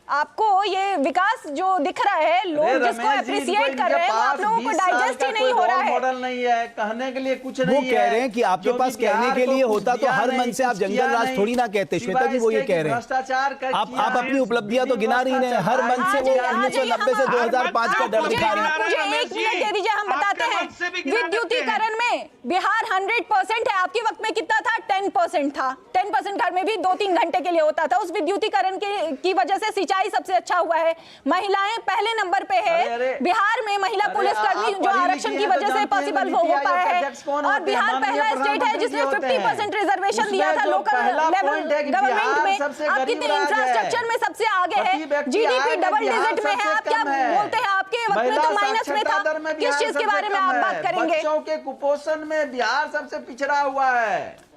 आपको ये विकास जो दिख रहा है, लोग जिसको अप्रिशिएट कर रहे हैं, वो आप लोगों को डाइजेस्ट ही नहीं हो रहा है। मॉडल नहीं है, कहने के लिए कुछ नहीं है। वो कह रहे हैं कि आपके पास कहने के लिए होता तो हर मन से आप जंगल राज थोड़ी ना कहते। श्वेता जी वो ये कह रहे हैं, भ्रष्टाचार आप अपनी उपलब्धियां तो गिना रही हैं, हर मन से वो 1990 से 2005 का डर दिखा रही हैं। मुझे 1 मिनट दे दीजिए, हम बताते हैं। विद्युतीकरण में बिहार 100% है, आपके वक्त में कितना था? 10% था। 10% घर में भी 2-3 घंटे के लिए होता था। उस विद्युतीकरण की वजह से सिंचाई सबसे अच्छा हुआ है, महिलाएं पहले नंबर पे है। बिहार में महिला पुलिसकर्मी जो आरक्षण की वजह से पॉसिबल हो पाया है, और बिहार पहला स्टेट है जिसने 50% रिजर्वेशन दिया था लोकल लेवल गवर्नमेंट में। आप कितने इंफ्रास्ट्रक्चर में सबसे आगे है, जीडीपी डबल डिजिट में है। आप क्या बोलते हैं? आपके वक्त में तो माइनस में था। किस चीज के बारे में आप बात करेंगे? बच्चों के कुपोषण में बिहार सबसे पिछड़ा हुआ है।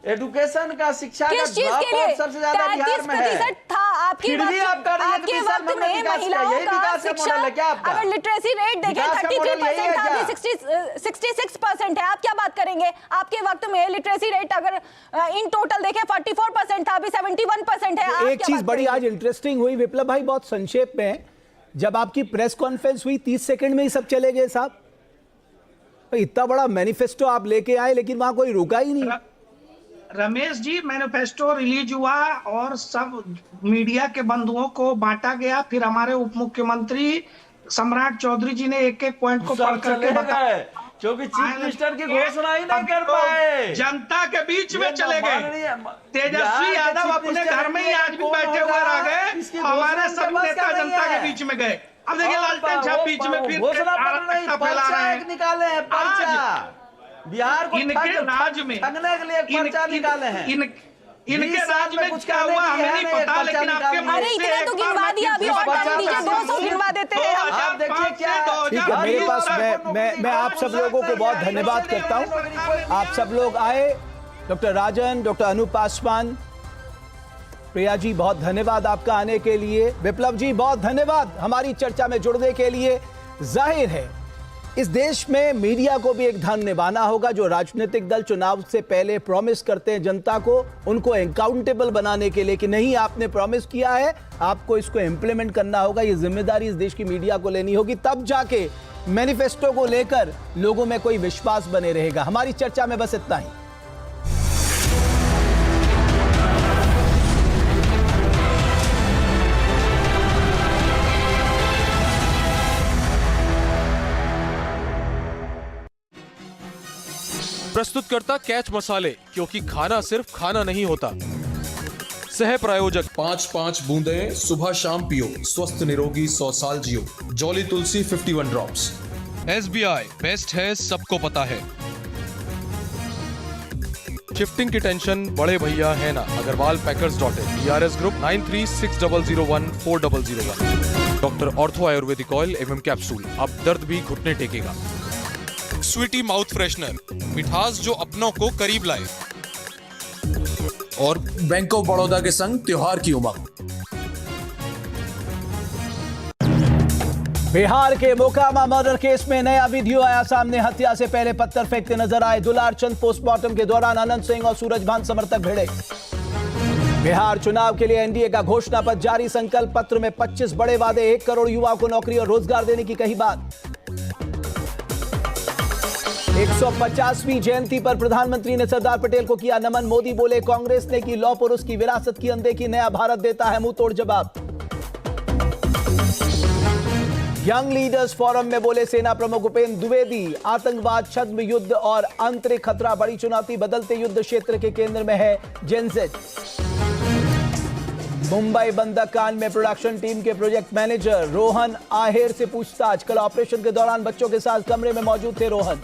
एजुकेशन का, शिक्षा का सबसे ज्यादा बिहार में है। था आपके वक्त में महिलाओं का शिक्षा, अगर लिटरेसी रेट देखें 33% था, अभी 66% है। आप क्या बात करेंगे? आपके वक्त में लिटरेसी रेट अगर इन टोटल देखें 44% था, अभी 71% है। एक चीज बड़ी आज इंटरेस्टिंग हुई विप्लव भाई, बहुत संक्षेप में, जब आपकी प्रेस कॉन्फ्रेंस हुई 30 सेकंड में ही सब चले गए साहब। इतना बड़ा मैनिफेस्टो आप लेके आए लेकिन वहां कोई रुका ही नहीं। रमेश जी, मैनिफेस्टो रिलीज हुआ और सब मीडिया के बंधुओं को बांटा गया। फिर हमारे उप मुख्यमंत्री सम्राट चौधरी जी ने एक-एक पॉइंट को पढ़ करके बताया, क्योंकि चीफ मिनिस्टर की घोषणा ही नहीं कर पाए, जनता के बीच में चले गए। तेजस्वी यादव अपने घर में ही आज भी बैठे हुए रह गए, हमारे सब नेता जनता के बीच में गए। अब देखिए लालटेन साहब बीच में फिर फैला रहे हैं, निकाले हैं पर्चा। बिहार को इनके राज में ठगने के लिए पर्चा निकाले हैं। इनके राज में कुछ क्या हुआ हमें नहीं पता, लेकिन आपके अरे इतना तो गिनवा दिया, अभी और टाइम दीजिए, 200 गिनवा देते हैं। आप देखिए क्या ठीक है, मेरे पास मैं आप सब लोगों को बहुत धन्यवाद करता हूं। आप सब लोग आए, डॉक्टर राजन, डॉक्टर अनूप पासवान, प्रिया जी बहुत धन्यवाद आपका आने के लिए। विप्लव जी बहुत धन्यवाद हमारी चर्चा में जुड़ने के लिए। जाहिर है इस देश में मीडिया को भी एक धर्म निभाना होगा। जो राजनीतिक दल चुनाव से पहले प्रॉमिस करते हैं जनता को, उनको अकाउंटेबल बनाने के लिए कि नहीं आपने प्रॉमिस किया है, आपको इसको इंप्लीमेंट करना होगा। ये जिम्मेदारी इस देश की मीडिया को लेनी होगी, तब जाके मैनिफेस्टो को लेकर लोगों में कोई विश्वास बने रहेगा। हमारी चर्चा में बस इतना ही। प्रस्तुतकर्ता कैच मसाले, क्योंकि खाना सिर्फ खाना नहीं होता। सह प्रायोजक 5-5 बूंदे सुबह शाम पियो, स्वस्थ निरोगी 100 साल जियो। जॉली तुलसी 51 ड्रॉप्स। SBI बेस्ट है, सबको पता है। शिफ्टिंग की टेंशन बड़े भैया है ना, Agarwal packers. DRS group 9360014001। Doctor ortho ayurvedic oil एवं कैप्सूल, अब दर्द भी घुटने टेकेगा। स्वीटी माउथ फ्रेशनर, मिठास जो अपनों को करीब लाए। और बैंक ऑफ बड़ौदा के संग त्योहार की उमंग। बिहार के मोकामा मर्डर केस में नया वीडियो आया सामने। हत्या से पहले पत्थर फेंकते नजर आए दुलार चंद। पोस्टमार्टम के दौरान अनंत सिंह और सूरजभान समर्थक भिड़े। बिहार चुनाव के लिए एनडीए का घोषणा पत्र जारी। संकल्प पत्र में 25 बड़े वादे, 1 करोड़ युवाओं को नौकरी और रोजगार देने की कही बात। 150वीं जयंती पर प्रधानमंत्री ने सरदार पटेल को किया नमन। मोदी बोले कांग्रेस ने की लौह पुरुष की विरासत की अनदेखी, नया भारत देता है मुंह तोड़ जवाब। यंग लीडर्स फोरम में बोले सेना प्रमुख उपेंद्र द्विवेदी, आतंकवाद, छद्म युद्ध और आंतरिक खतरा बड़ी चुनौती, बदलते युद्ध क्षेत्र के केंद्र में है जेनजेड। मुंबई बंधक कांड में प्रोडक्शन टीम के प्रोजेक्ट मैनेजर रोहन आहेर से पूछताछ। कल ऑपरेशन के दौरान बच्चों के साथ कमरे में मौजूद थे रोहन।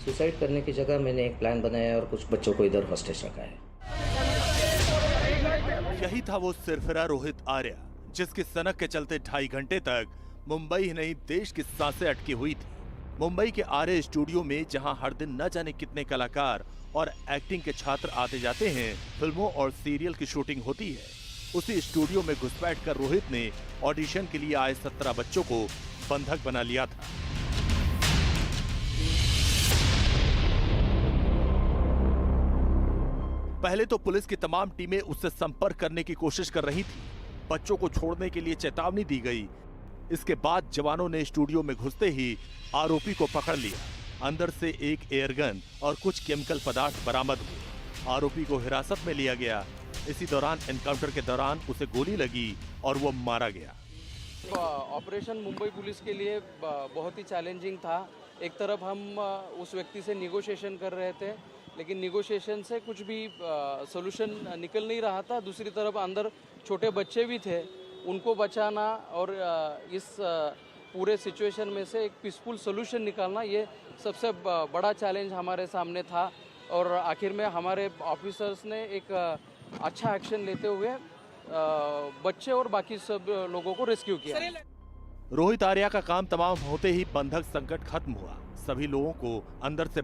सुसाइड करने की जगह मैंने एक प्लान बनाया और कुछ बच्चों को इधर हॉस्टेज रखा है। यही था वो सिरफिरा रोहित आर्या, जिसकी सनक के चलते 2.5 घंटे तक मुंबई ही नहीं देश की सांसें अटकी हुई थी। मुंबई के आर्य स्टूडियो में जहां हर दिन न जाने कितने कलाकार और एक्टिंग के छात्र आते जाते हैं, फिल्मों और सीरियल की शूटिंग होती है, उसी स्टूडियो में घुसपैठ कर रोहित ने ऑडिशन के लिए आए 17 बच्चों को बंधक बना लिया था। पहले तो पुलिस की तमाम टीमें उससे संपर्क करने की कोशिश कर रही थी। बच्चों को छोड़ने के लिए चेतावनी दी गई। इसके बाद जवानों ने स्टूडियो में घुसते ही आरोपी को पकड़ लिया। अंदर से एक एयरगन और कुछ केमिकल पदार्थ बरामद हुए। आरोपी को हिरासत में लिया गया। इसी दौरान एनकाउंटर के दौरान उसे गोली लगी और वो मारा गया। ऑपरेशन मुंबई पुलिस के लिए बहुत ही चैलेंजिंग था। एक तरफ हम उस व्यक्ति से निगोशिएशन कर रहे थे, लेकिन निगोशिएशन से कुछ भी सॉल्यूशन निकल नहीं रहा था। दूसरी तरफ अंदर छोटे बच्चे भी थे, उनको बचाना और इस पूरे सिचुएशन में से एक पीसफुल सॉल्यूशन निकालना, ये सबसे बड़ा चैलेंज हमारे सामने था। और आखिर में हमारे ऑफिसर्स ने एक अच्छा एक्शन लेते हुए बच्चे और बाकी सब लोगों को रेस्क्यू किया। रोहित आर्या का काम तमाम होते ही बंधक संकट खत्म हुआ। सभी लोगों को अंदर से